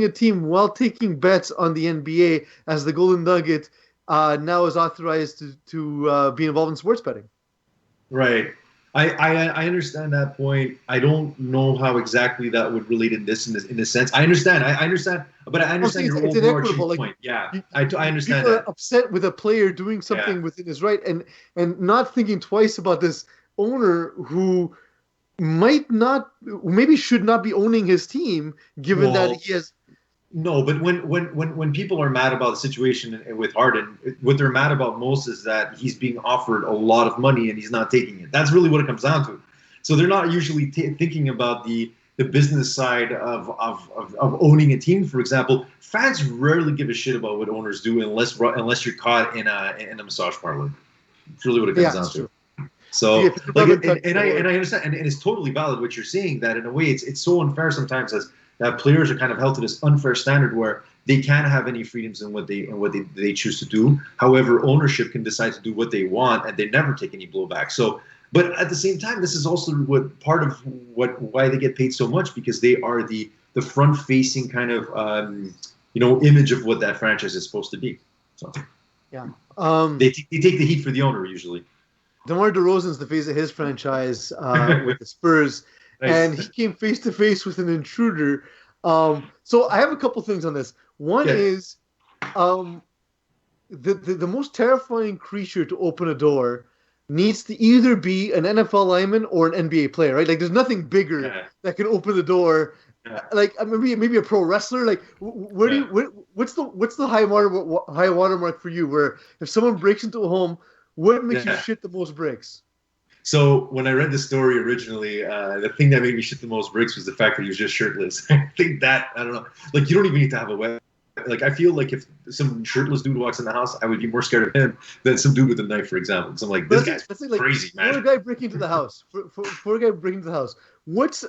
a team while taking bets on the NBA, as the Golden Nugget now is authorized to be involved in sports betting. Right. I understand that point. I don't know how exactly that would relate in this sense. I understand, but I understand your overarching point. Yeah, I understand. People are upset with a player doing something within his right and not thinking twice about this owner who maybe should not be owning his team, given that he has. No, but when people are mad about the situation with Harden, what they're mad about most is that he's being offered a lot of money and he's not taking it. That's really what it comes down to. So they're not usually thinking about the business side of owning a team. For example, fans rarely give a shit about what owners do unless you're caught in a massage parlor. It's really what it comes down to. So Pittsburgh like, haven't touched and the I board. understand, and it's totally valid what you're saying. That in a way, it's so unfair sometimes as that players are kind of held to this unfair standard where they can't have any freedoms in what they choose to do. However, ownership can decide to do what they want, and they never take any blowback. So, but at the same time, this is also what part of why they get paid so much because they are the front facing kind of image of what that franchise is supposed to be. So Yeah. they take the heat for the owner usually. DeMar DeRozan's the face of his franchise with the Spurs, Nice. and he came face to face with an intruder. So I have a couple things on this. One Yeah. is um, the most terrifying creature to open a door needs to either be an NFL lineman or an NBA player, right? Like, there's nothing bigger Yeah. that can open the door. Yeah. Like maybe a pro wrestler. Like, where do Yeah. you what's the high watermark for you? Where if someone breaks into a home, what makes you Yeah. shit the most bricks? So when I read the story originally, the thing that made me shit the most bricks was the fact that he was just shirtless. I think that I don't know, like you don't even need to have a weapon. Like I feel like if some shirtless dude walks in the house, I would be more scared of him than some dude with a knife, for example. Because I'm like, this guy's Like, crazy, man. for a guy breaking into the house, for a guy breaking into the house, what's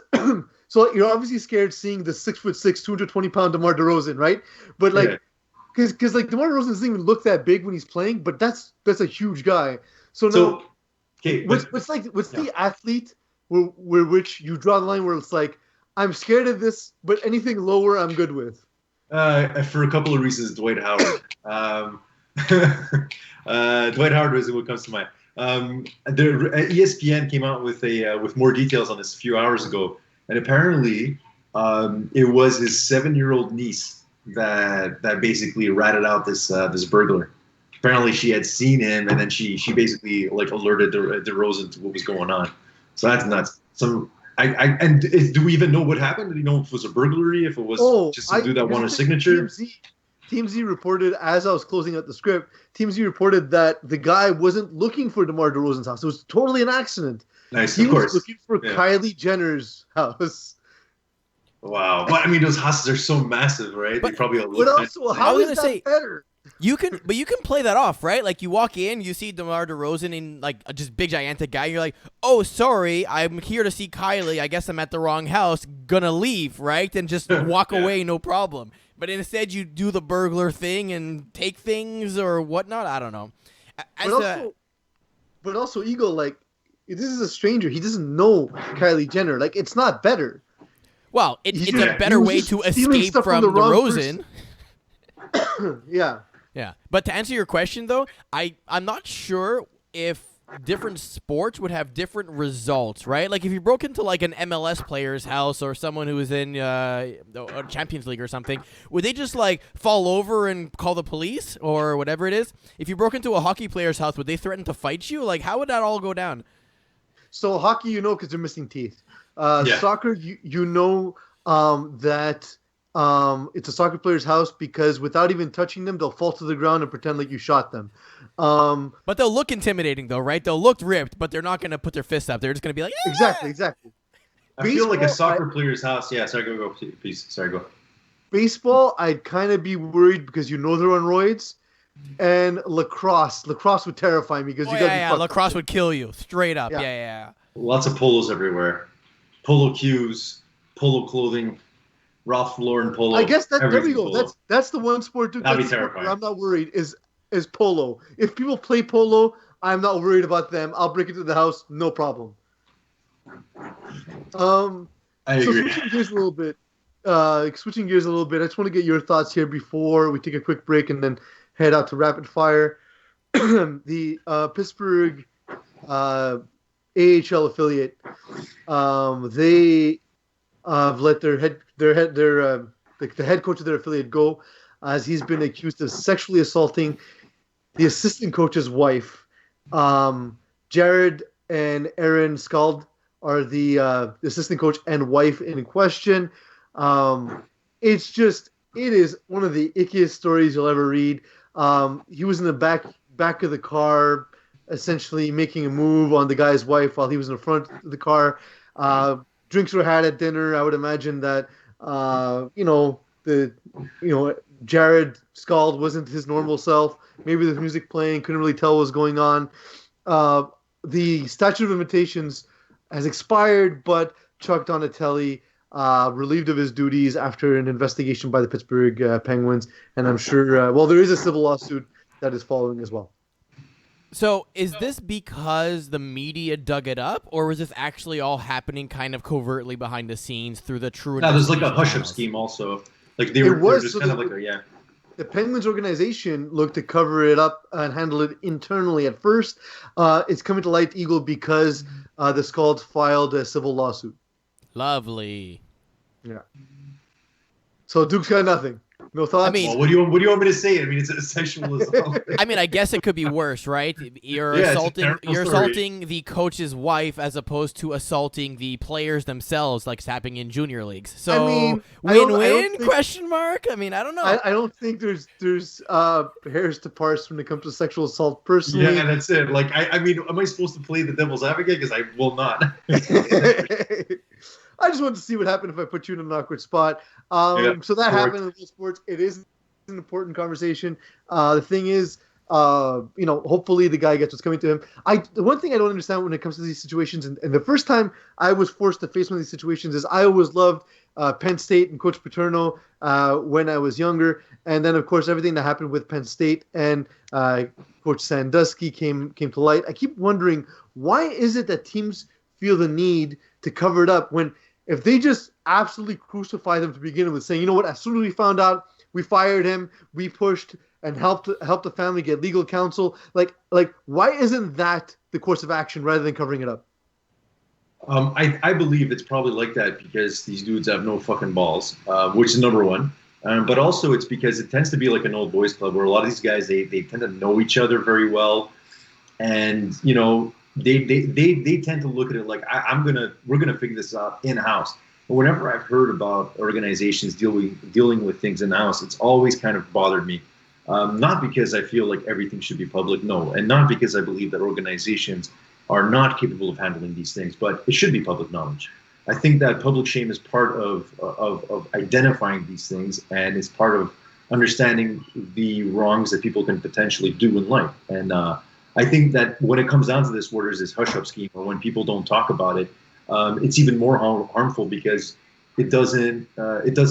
so you're obviously scared seeing the 6'6", 220-pound DeMar DeRozan, right? But Yeah. like, because like DeMar DeRozan doesn't even look that big when he's playing, but that's a huge guy. So now, So okay, what's yeah. the athlete where which you draw the line where it's like I'm scared of this, but anything lower I'm good with. For a couple of reasons, Dwight Howard. Dwight Howard is what comes to mind. ESPN came out with more details on this a few hours ago, and apparently it was his 7-year-old niece that basically ratted out this burglar. Apparently, she had seen him, and then she basically like alerted DeRozan to what was going on. So that's nuts. Do we even know what happened? Do you know if it was a burglary? If it was just some dude that wanted a signature? TMZ reported, as I was closing out the script, TMZ reported that the guy wasn't looking for DeMar DeRozan's house. It was totally an accident. Nice, he of was course. looking for Kylie Jenner's house. Wow. But I mean, those houses are so massive, right? They probably all look nice. But also, how is that better? You can play that off, right? Like you walk in, you see DeMar DeRozan in like a just big gigantic guy. You're like, oh, sorry, I'm here to see Kylie. I guess I'm at the wrong house. Gonna leave, right? And just walk away, no problem. But instead, you do the burglar thing and take things or whatnot. I don't know. But also, Eagle, like this is a stranger. He doesn't know Kylie Jenner. Like it's not better. Well, it's a better way to escape from DeRozan. Yeah. Yeah, but to answer your question though, I'm not sure if different sports would have different results, right? Like if you broke into like an MLS player's house or someone who was in a Champions League or something, would they just like fall over and call the police or whatever it is? If you broke into a hockey player's house, would they threaten to fight you? Like how would that all go down? So hockey, because they're missing teeth. Soccer, that it's a soccer player's house because without even touching them, they'll fall to the ground and pretend like you shot them. But they'll look intimidating, though, right? They'll look ripped, but they're not going to put their fists up. They're just going to be like, Exactly. I feel like a soccer player's house. Yeah, sorry, go, please. Sorry, go. Baseball, I'd kind of be worried because they're on roids. And lacrosse would terrify me because lacrosse would kill you straight up. Yeah. Lots of polos everywhere, polo cues, polo clothing. Ralph Lauren polo. I guess there we go. Polo. That's the one sport. That'd be terrifying. I'm not worried. Is polo? If people play polo, I'm not worried about them. I'll break into the house, no problem. I agree. Switching gears a little bit. I just want to get your thoughts here before we take a quick break and then head out to rapid fire. The Pittsburgh AHL affiliate. They let the head coach of their affiliate go, as he's been accused of sexually assaulting the assistant coach's wife. Jared and Erin Skald are the assistant coach and wife in question. It is one of the ickiest stories you'll ever read. He was in the back of the car, essentially making a move on the guy's wife while he was in the front of the car. Drinks were had at dinner. I would imagine that Jared Skald wasn't his normal self. Maybe the music playing, couldn't really tell what was going on. the statute of limitations has expired, but Chuck Donatelli relieved of his duties after an investigation by the Pittsburgh Penguins, and I'm sure. Well, there is a civil lawsuit that is following as well. So is this because the media dug it up, or was this actually all happening kind of covertly behind the scenes through the true? No, there's like a investigation hush-up channels? scheme also. Like they were just kind of like The Penguins organization looked to cover it up and handle it internally at first. It's coming to light, Eagle, because the Scalds filed a civil lawsuit. Lovely. Yeah. So Duke's got nothing. No thoughts? I mean, well, what do you want me to say? I mean, it's a sexual assault. I mean, I guess it could be worse, right? You're Yeah, it's a assaulting terrible you're story. assaulting the coach's wife as opposed to assaulting the players themselves, like it's happening in junior leagues. So I mean, I don't win-win? think- Question mark? I mean, I don't know. I don't think there's hairs to parse when it comes to sexual assault. Personally, Yeah, that's it. Like, I mean, am I supposed to play the devil's advocate? Because I will not. I just wanted to see what happened if I put you in an awkward spot. Yeah, So that correct. happened in sports. It is an important conversation. The thing is, hopefully the guy gets what's coming to him. The one thing I don't understand when it comes to these situations, and the first time I was forced to face one of these situations is I always loved Penn State and Coach Paterno when I was younger. And then, of course, everything that happened with Penn State and Coach Sandusky came to light. I keep wondering, why is it that teams feel the need to cover it up when if they just absolutely crucify them to begin with, saying, you know what, as soon as we found out, we fired him, we pushed and helped the family get legal counsel. Like why isn't that the course of action rather than covering it up? I believe it's probably like that because these dudes have no fucking balls, which is number one. But also it's because it tends to be like an old boys club where a lot of these guys, they tend to know each other very well. And, you know, they tend to look at it like we're gonna figure this out in house. But whenever I've heard about organizations dealing with things in house, it's always kind of bothered me. Not because I feel like everything should be public, no, and not because I believe that organizations are not capable of handling these things, but it should be public knowledge. I think that public shame is part of identifying these things, and it's part of understanding the wrongs that people can potentially do in life. And I think that when it comes down to this, where there's this hush-up scheme, or when people don't talk about it, it's even more harmful because it doesn't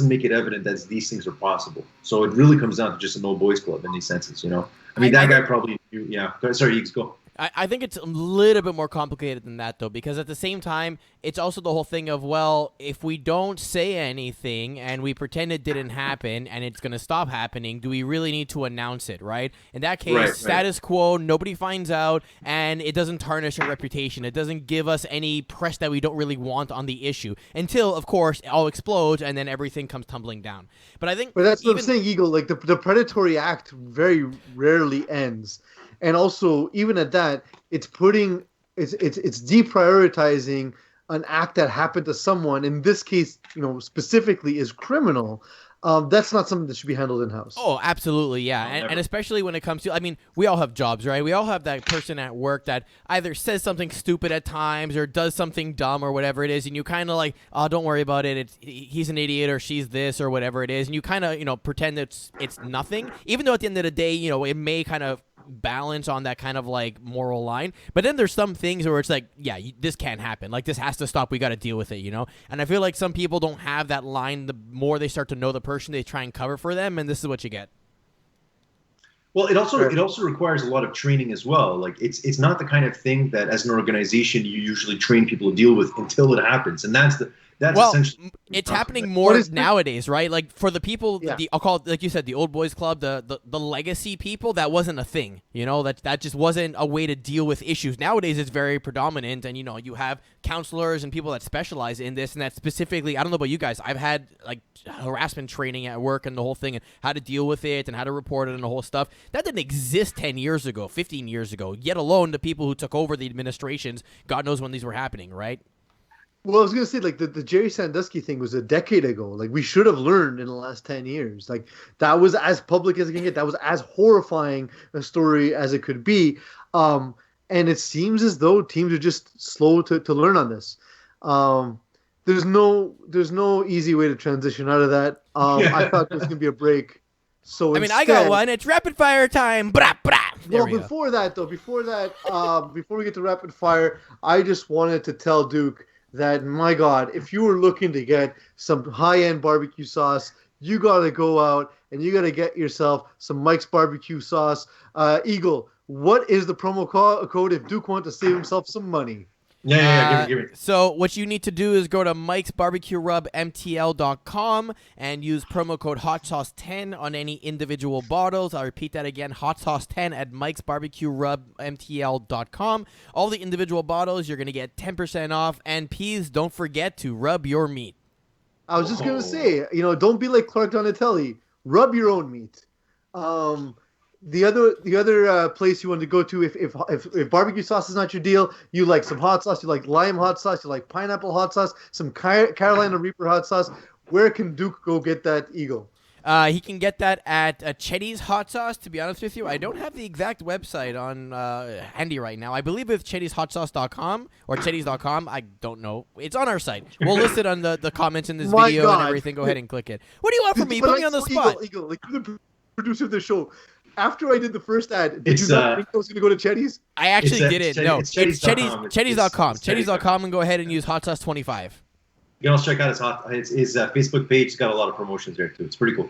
make it evident that these things are possible. So it really comes down to just an old boys club in these senses, you know. I mean, that guy probably, yeah. Sorry, you go. I think it's a little bit more complicated than that, though, because at the same time, it's also the whole thing of, well, if we don't say anything and we pretend it didn't happen and it's going to stop happening, do we really need to announce it, right? In that case, Right. status quo, nobody finds out, and it doesn't tarnish our reputation. It doesn't give us any press that we don't really want on the issue until, of course, it all explodes and then everything comes tumbling down. But I think... But that's what I'm saying, Eagle. Like, the predatory act very rarely ends. And also, even at that, it's deprioritizing an act that happened to someone. In this case, specifically is criminal. That's not something that should be handled in-house. Oh, absolutely, yeah. And especially when it comes to, I mean, we all have jobs, right? We all have that person at work that either says something stupid at times or does something dumb or whatever it is, and you kind of like, oh, don't worry about it. He's an idiot or she's this or whatever it is, and you kind of, pretend it's nothing, even though at the end of the day, it may kind of balance on that kind of like moral line. But then there's some things where it's like, yeah, this can't happen. Like, this has to stop. We got to deal with it, And I feel like some people don't have that line. The more they start to know the person, they try and cover for them, and this is what you get. Well, it also requires a lot of training as well. Like, it's not the kind of thing that as an organization you usually train people to deal with until it happens, and that's essentially it's happening more nowadays, right? Like, for the people, I'll call it, like you said, the old boys club, the legacy people, that wasn't a thing, that just wasn't a way to deal with issues. Nowadays it's very predominant, and you have counselors and people that specialize in this, and that specifically, I don't know about you guys, I've had like harassment training at work and the whole thing, and how to deal with it and how to report it and the whole stuff. That didn't exist 10 years ago, 15 years ago, yet alone the people who took over the administrations, God knows when these were happening, right? Well, I was going to say, like, the Jerry Sandusky thing was a decade ago. Like, we should have learned in the last 10 years. Like, that was as public as it can get. That was as horrifying a story as it could be. And it seems as though teams are just slow to learn on this. There's no easy way to transition out of that. I thought there was going to be a break. So I mean, I got one. It's rapid fire time. Brah, brah. There we go. Before that, before we get to rapid fire, I just wanted to tell Duke that, my God, if you were looking to get some high-end barbecue sauce, you got to go out and you got to get yourself some Mike's barbecue sauce. Eagle, what is the promo code if Duke wants to save himself some money? Yeah, give me. So what you need to do is go to mikesbarbecuerubmtl.com and use promo code HotSauce10 on any individual bottles. I'll repeat that again, HotSauce10 at mikesbarbecuerubmtl.com. All the individual bottles, you're going to get 10% off. And please don't forget to rub your meat. I was just going to say, don't be like Clark Donatelli. Rub your own meat. The other place you want to go to if barbecue sauce is not your deal, you like some hot sauce, you like lime hot sauce, you like pineapple hot sauce, some Carolina Reaper hot sauce. Where can Duke go get that, Eagle? He can get that at Chetty's Hot Sauce. To be honest with you, I don't have the exact website on handy right now. I believe it's chettyshotsauce.com or chettys.com. I don't know. It's on our site. We'll list it on the comments in this video and everything. Go ahead and click it. What do you want from me? Put me on the spot. Eagle, like you're the producer of the show. After I did the first ad, did you not think I was going to go to Chetty's? I actually didn't. No, it's chettys.com. chettys.com. Chettys.com and go ahead and use Hot Sauce 25. You can also check out his Facebook page. He's got a lot of promotions there too. It's pretty cool.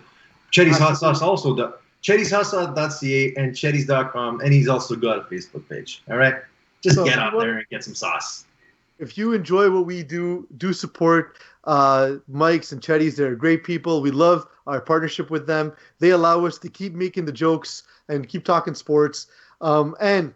Chetty's Hot Sauce also chettyshotsauce.ca and chettys.com, and he's also got a Facebook page. All right, just get out there and get some sauce. If you enjoy what we do support Mike's and Chetty's. They're great people. We love our partnership with them. They allow us to keep making the jokes and keep talking sports. And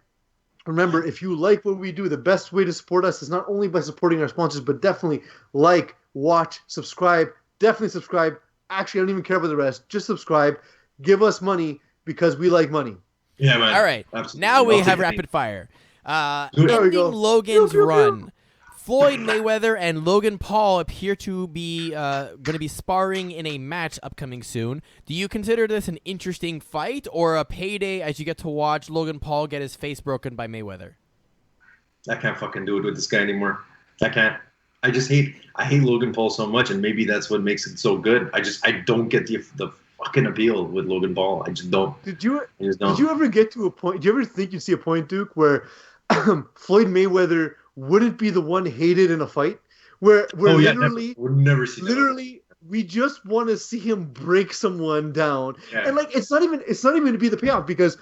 remember, if you like what we do, the best way to support us is not only by supporting our sponsors, but definitely like, watch, subscribe. Definitely subscribe. Actually, I don't even care about the rest. Just subscribe. Give us money because we like money. Yeah, man. All right. Absolutely. Now we have rapid fire. Ending Logan's run. Floyd Mayweather and Logan Paul appear to be going to be sparring in a match upcoming soon. Do you consider this an interesting fight or a payday as you get to watch Logan Paul get his face broken by Mayweather? I can't fucking do it with this guy anymore. I can't. I hate Logan Paul so much, and maybe that's what makes it so good. I don't get the fucking appeal with Logan Paul. I just don't. Did you ever get to a point? Do you ever think you'd see a point, Duke, where Floyd Mayweather wouldn't be the one hated in a fight? Where literally, we'll never see that. Literally, we just want to see him break someone down, Yeah. and like it's not even to be the payoff because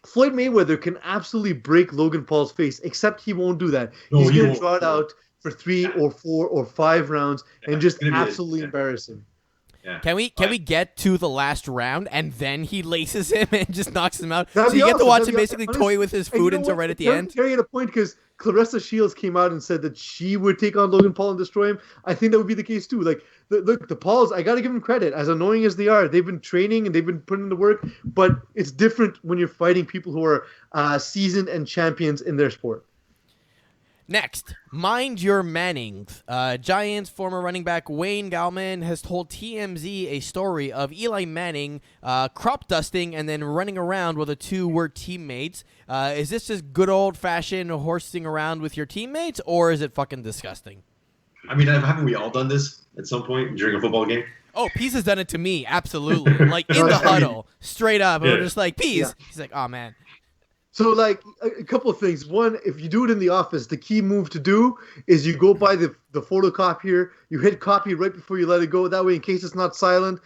Floyd Mayweather can absolutely break Logan Paul's face, except he won't do that. No, He's he gonna won't. draw it out for 3 or 4 or 5 rounds and just it's gonna be absolutely embarrass him. Yeah. Can we get to the last round and then he laces him and just knocks him out? That'd So be you get to awesome. watch That'd him be basically awesome. toy with his And you food know until what? right at the You're end? carrying a point because Clarissa Shields came out and said that she would take on Logan Paul and destroy him. I think that would be the case too. Like, look, the Pauls, I got to give them credit. As annoying as they are, they've been training and they've been putting in the work. But it's different when you're fighting people who are seasoned and champions in their sport. Next, mind your Mannings. Giants former running back Wayne Gallman has told TMZ a story of Eli Manning crop dusting and then running around while the two were teammates. Is this just good old-fashioned horsing around with your teammates, or is it fucking disgusting? I mean, haven't we all done this at some point during a football game? Oh, Peace has done it to me, absolutely. Like, in the huddle, straight up. And we're just like, Peace. Yeah. He's like, oh, man. So, like, a couple of things. One, if you do it in the office, the key move to do is you go by the photocopier, you hit copy right before you let it go. That way, in case it's not silent,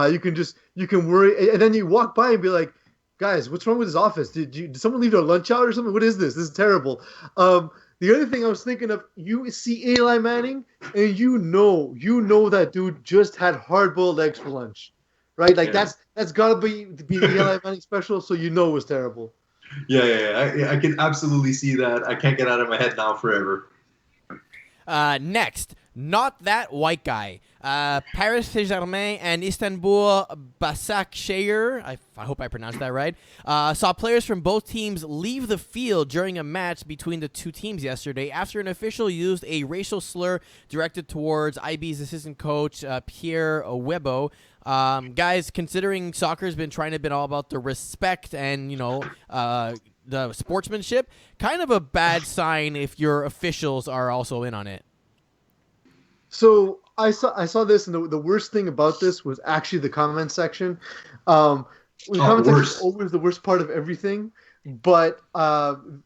you can worry. And then you walk by and be like, guys, what's wrong with this office? Did someone leave their lunch out or something? What is this? This is terrible. The other thing I was thinking of, you see Eli Manning, and you know that dude just had hard-boiled eggs for lunch, right? Like, Yeah. that's got to be the Eli Manning special, so you know it was terrible. Yeah. I can absolutely see that. I can't get out of my head now forever. Next, not that white guy. Paris Saint-Germain and Istanbul Başakşehir, I hope I pronounced that right, saw players from both teams leave the field during a match between the two teams yesterday after an official used a racial slur directed towards IB's assistant coach, Pierre Webo. Guys, considering soccer's been trying to be all about the respect and, the sportsmanship, kind of a bad sign if your officials are also in on it. So I saw this, and the worst thing about this was actually the comment section. Um, the Oh, comment section is worse. always the worst part of everything, but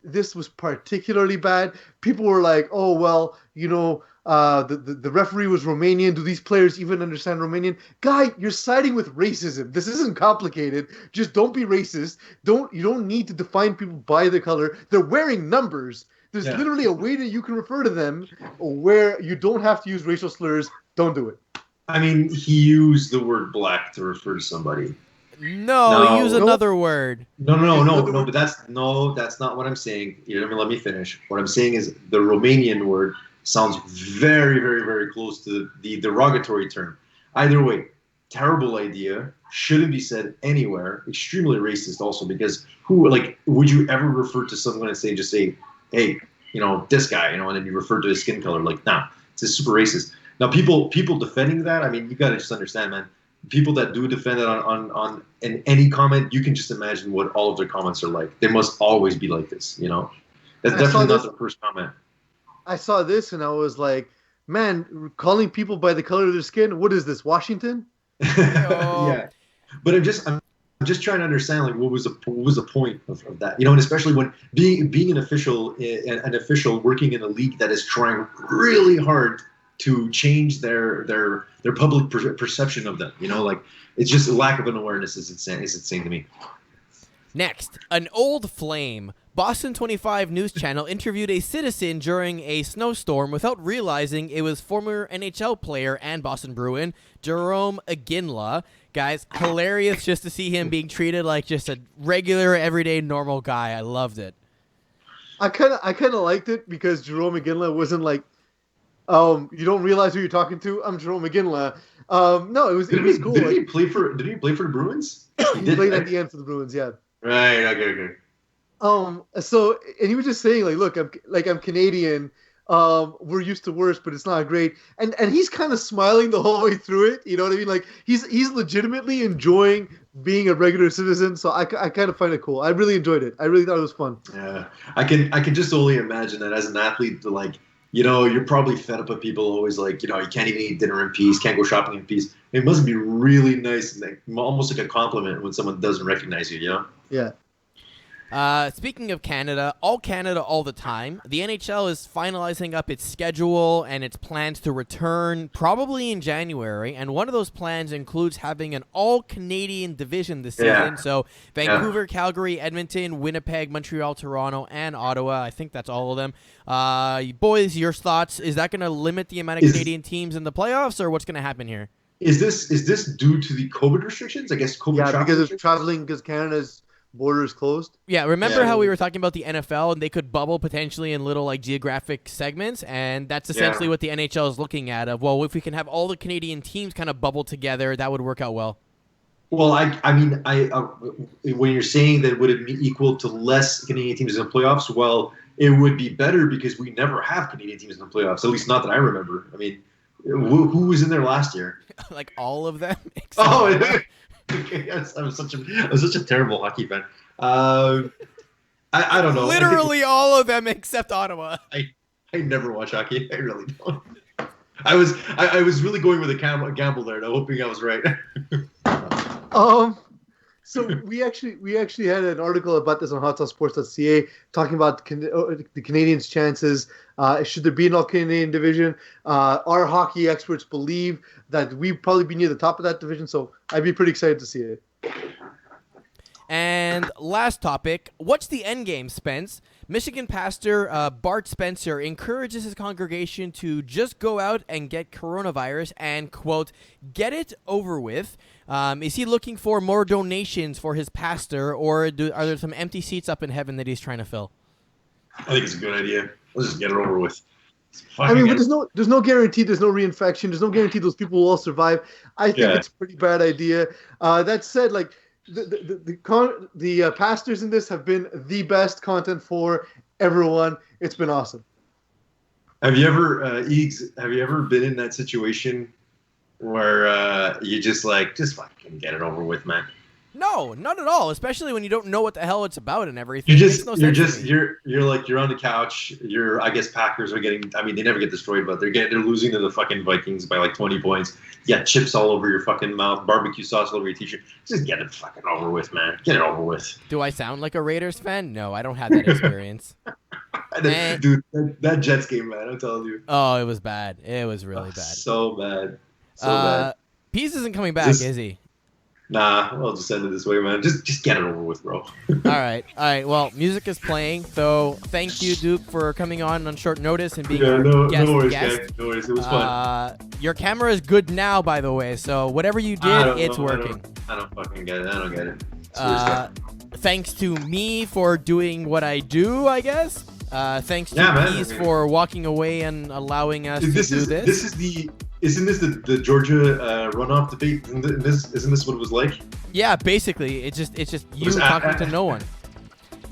this was particularly bad. People were like, "Oh well, the referee was Romanian. Do these players even understand Romanian?" Guy, you're siding with racism. This isn't complicated. Just don't be racist. You don't need to define people by the color. They're wearing numbers. There's Yeah. literally a way that you can refer to them where you don't have to use racial slurs. Don't do it. I mean, he used the word black to refer to somebody. No, use No, Nope. another word. no, no, no, Use no, another no. word. But that's not what I'm saying. Let me finish. What I'm saying is the Romanian word sounds very, very, very close to the derogatory term. Either way, terrible idea. Shouldn't be said anywhere. Extremely racist, also, because who like would you ever refer to someone and just say, hey, this guy, and then you refer to his skin color? Like, nah, it's just super racist. Now, people defending that, I mean, you got to just understand, man. People that do defend it on in any comment, you can just imagine what all of their comments are like. They must always be like this. That's I saw definitely not this. the first comment. I saw this, and I was like, man, calling people by the color of their skin. What is this, Washington? Oh, Yeah, but I'm just trying to understand, like, what was the point of that, and especially when being an official working in a league that is trying really hard to change their public perception of them. Like, it's just a lack of an awareness is insane to me. next, an old flame. Boston 25 News Channel interviewed a citizen during a snowstorm without realizing it was former NHL player and Boston Bruin, Jerome Iginla. Guys, hilarious just to see him being treated like just a regular, everyday, normal guy. I loved it. I kind of liked it because Jerome McGinley wasn't like, you don't realize who you're talking to. I'm Jerome McGinley. No, it was cool. Did Like he play for the Bruins? He he did, played at right? the end for the Bruins, yeah. Right. Okay. Okay. So and he was just saying like, look, I'm Canadian. We're used to worse, but it's not great. And he's kind of smiling the whole way through it. You know what I mean? Like he's legitimately enjoying being a regular citizen. So I kind of find it cool. I really enjoyed it. I really thought it was fun. Yeah, I can just only imagine that as an athlete, like, you're probably fed up with people always like, you can't even eat dinner in peace, can't go shopping in peace. It must be really nice and like, almost like a compliment when someone doesn't recognize you. Yeah. Speaking of Canada, all the time, the NHL is finalizing up its schedule and its plans to return probably in January. And one of those plans includes having an all-Canadian division this Yeah. season. So Vancouver, Calgary, Edmonton, Winnipeg, Montreal, Toronto, and Ottawa. I think that's all of them. Boys, your thoughts? Is that going to limit the amount of Is Canadian teams in the playoffs, or what's going to happen here? is this due to the COVID restrictions? I guess COVID Yeah, travel because of restrictions. traveling, because Canada's borders closed. Yeah, remember Yeah. how we were talking about the NFL and they could bubble potentially in little like geographic segments, and that's essentially Yeah. what the NHL is looking at. Of well, if we can have all the Canadian teams kind of bubble together, that would work out well. Well, I mean, when you're saying that would it be equal to less Canadian teams in the playoffs? Well, it would be better because we never have Canadian teams in the playoffs. At least not that I remember. I mean, who was in there last year? Like all of them. Except Oh, Ottawa. okay, yes, I was such a terrible hockey fan. Uh, I don't know. Literally all of them except Ottawa. I never watch hockey. I really don't. I was really going with a gamble there, though, hoping I was right. Um, so we actually had an article about this on hotsaucesports.ca talking about the Canadians' chances. Should there be an all-Canadian division? Our hockey experts believe that we'd probably be near the top of that division, so I'd be pretty excited to see it. And last topic, what's the end game, Spence? Michigan pastor Bart Spencer encourages his congregation to just go out and get coronavirus and, quote, get it over with. Is he looking for more donations for his pastor, or are there some empty seats up in heaven that he's trying to fill? I think it's a good idea. Let's just get it over with. I mean, but there's no guarantee. There's no reinfection. There's no guarantee those people will all survive. I think Yeah. it's a pretty bad idea. That said, like the pastors in this have been the best content for everyone. It's been awesome. Have you ever, Eags? Have you ever been in that situation where you just fucking get it over with, man? No, not at all. Especially when you don't know what the hell it's about and everything. It makes no sense to me. You're on the couch. I guess Packers are getting. I mean, they never get destroyed, but they're losing to the fucking Vikings by like 20 points. You got chips all over your fucking mouth, barbecue sauce all over your t-shirt. Just get it fucking over with, man. Get it over with. Do I sound like a Raiders fan? No, I don't have that experience. Dude, that Jets game, man. I'm telling you. Oh, it was bad. It was really bad. So bad. So bad. Peace isn't coming back, is he? Nah, I'll just end it this way, man. Just get it over with, bro. All right. Well, music is playing, so thank you, Duke, for coming on short notice and being our no guest. worries, gang. No worries. It was fun. Your camera is good now, by the way. So whatever you did, it's working. I don't fucking get it. I don't get it. Thanks to me for doing what I do, I guess. Thanks to Peace for walking away and allowing us to do this. Isn't this the Georgia runoff debate? Isn't this what it was like? Yeah, basically, it's just you talking to no one.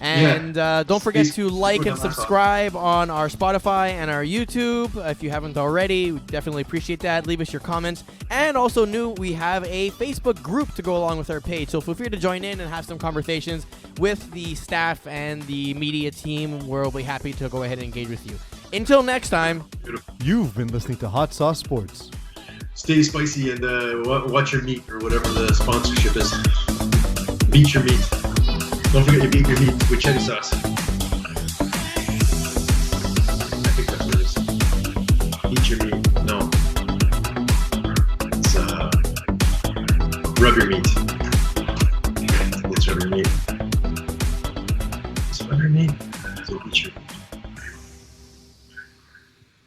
And don't forget to like and subscribe on our Spotify and our YouTube. If you haven't already, we definitely appreciate that. Leave us your comments. And also we have a Facebook group to go along with our page. So feel free to join in and have some conversations with the staff and the media team. We'll be happy to go ahead and engage with you. Until next time. You've been listening to Hot Sauce Sports. Stay spicy and watch your meat or whatever the sponsorship is. Beat your meat. Don't forget to beat your meat with cheddar sauce. I think that's what it is. Beat your meat. No. It's rub your meat.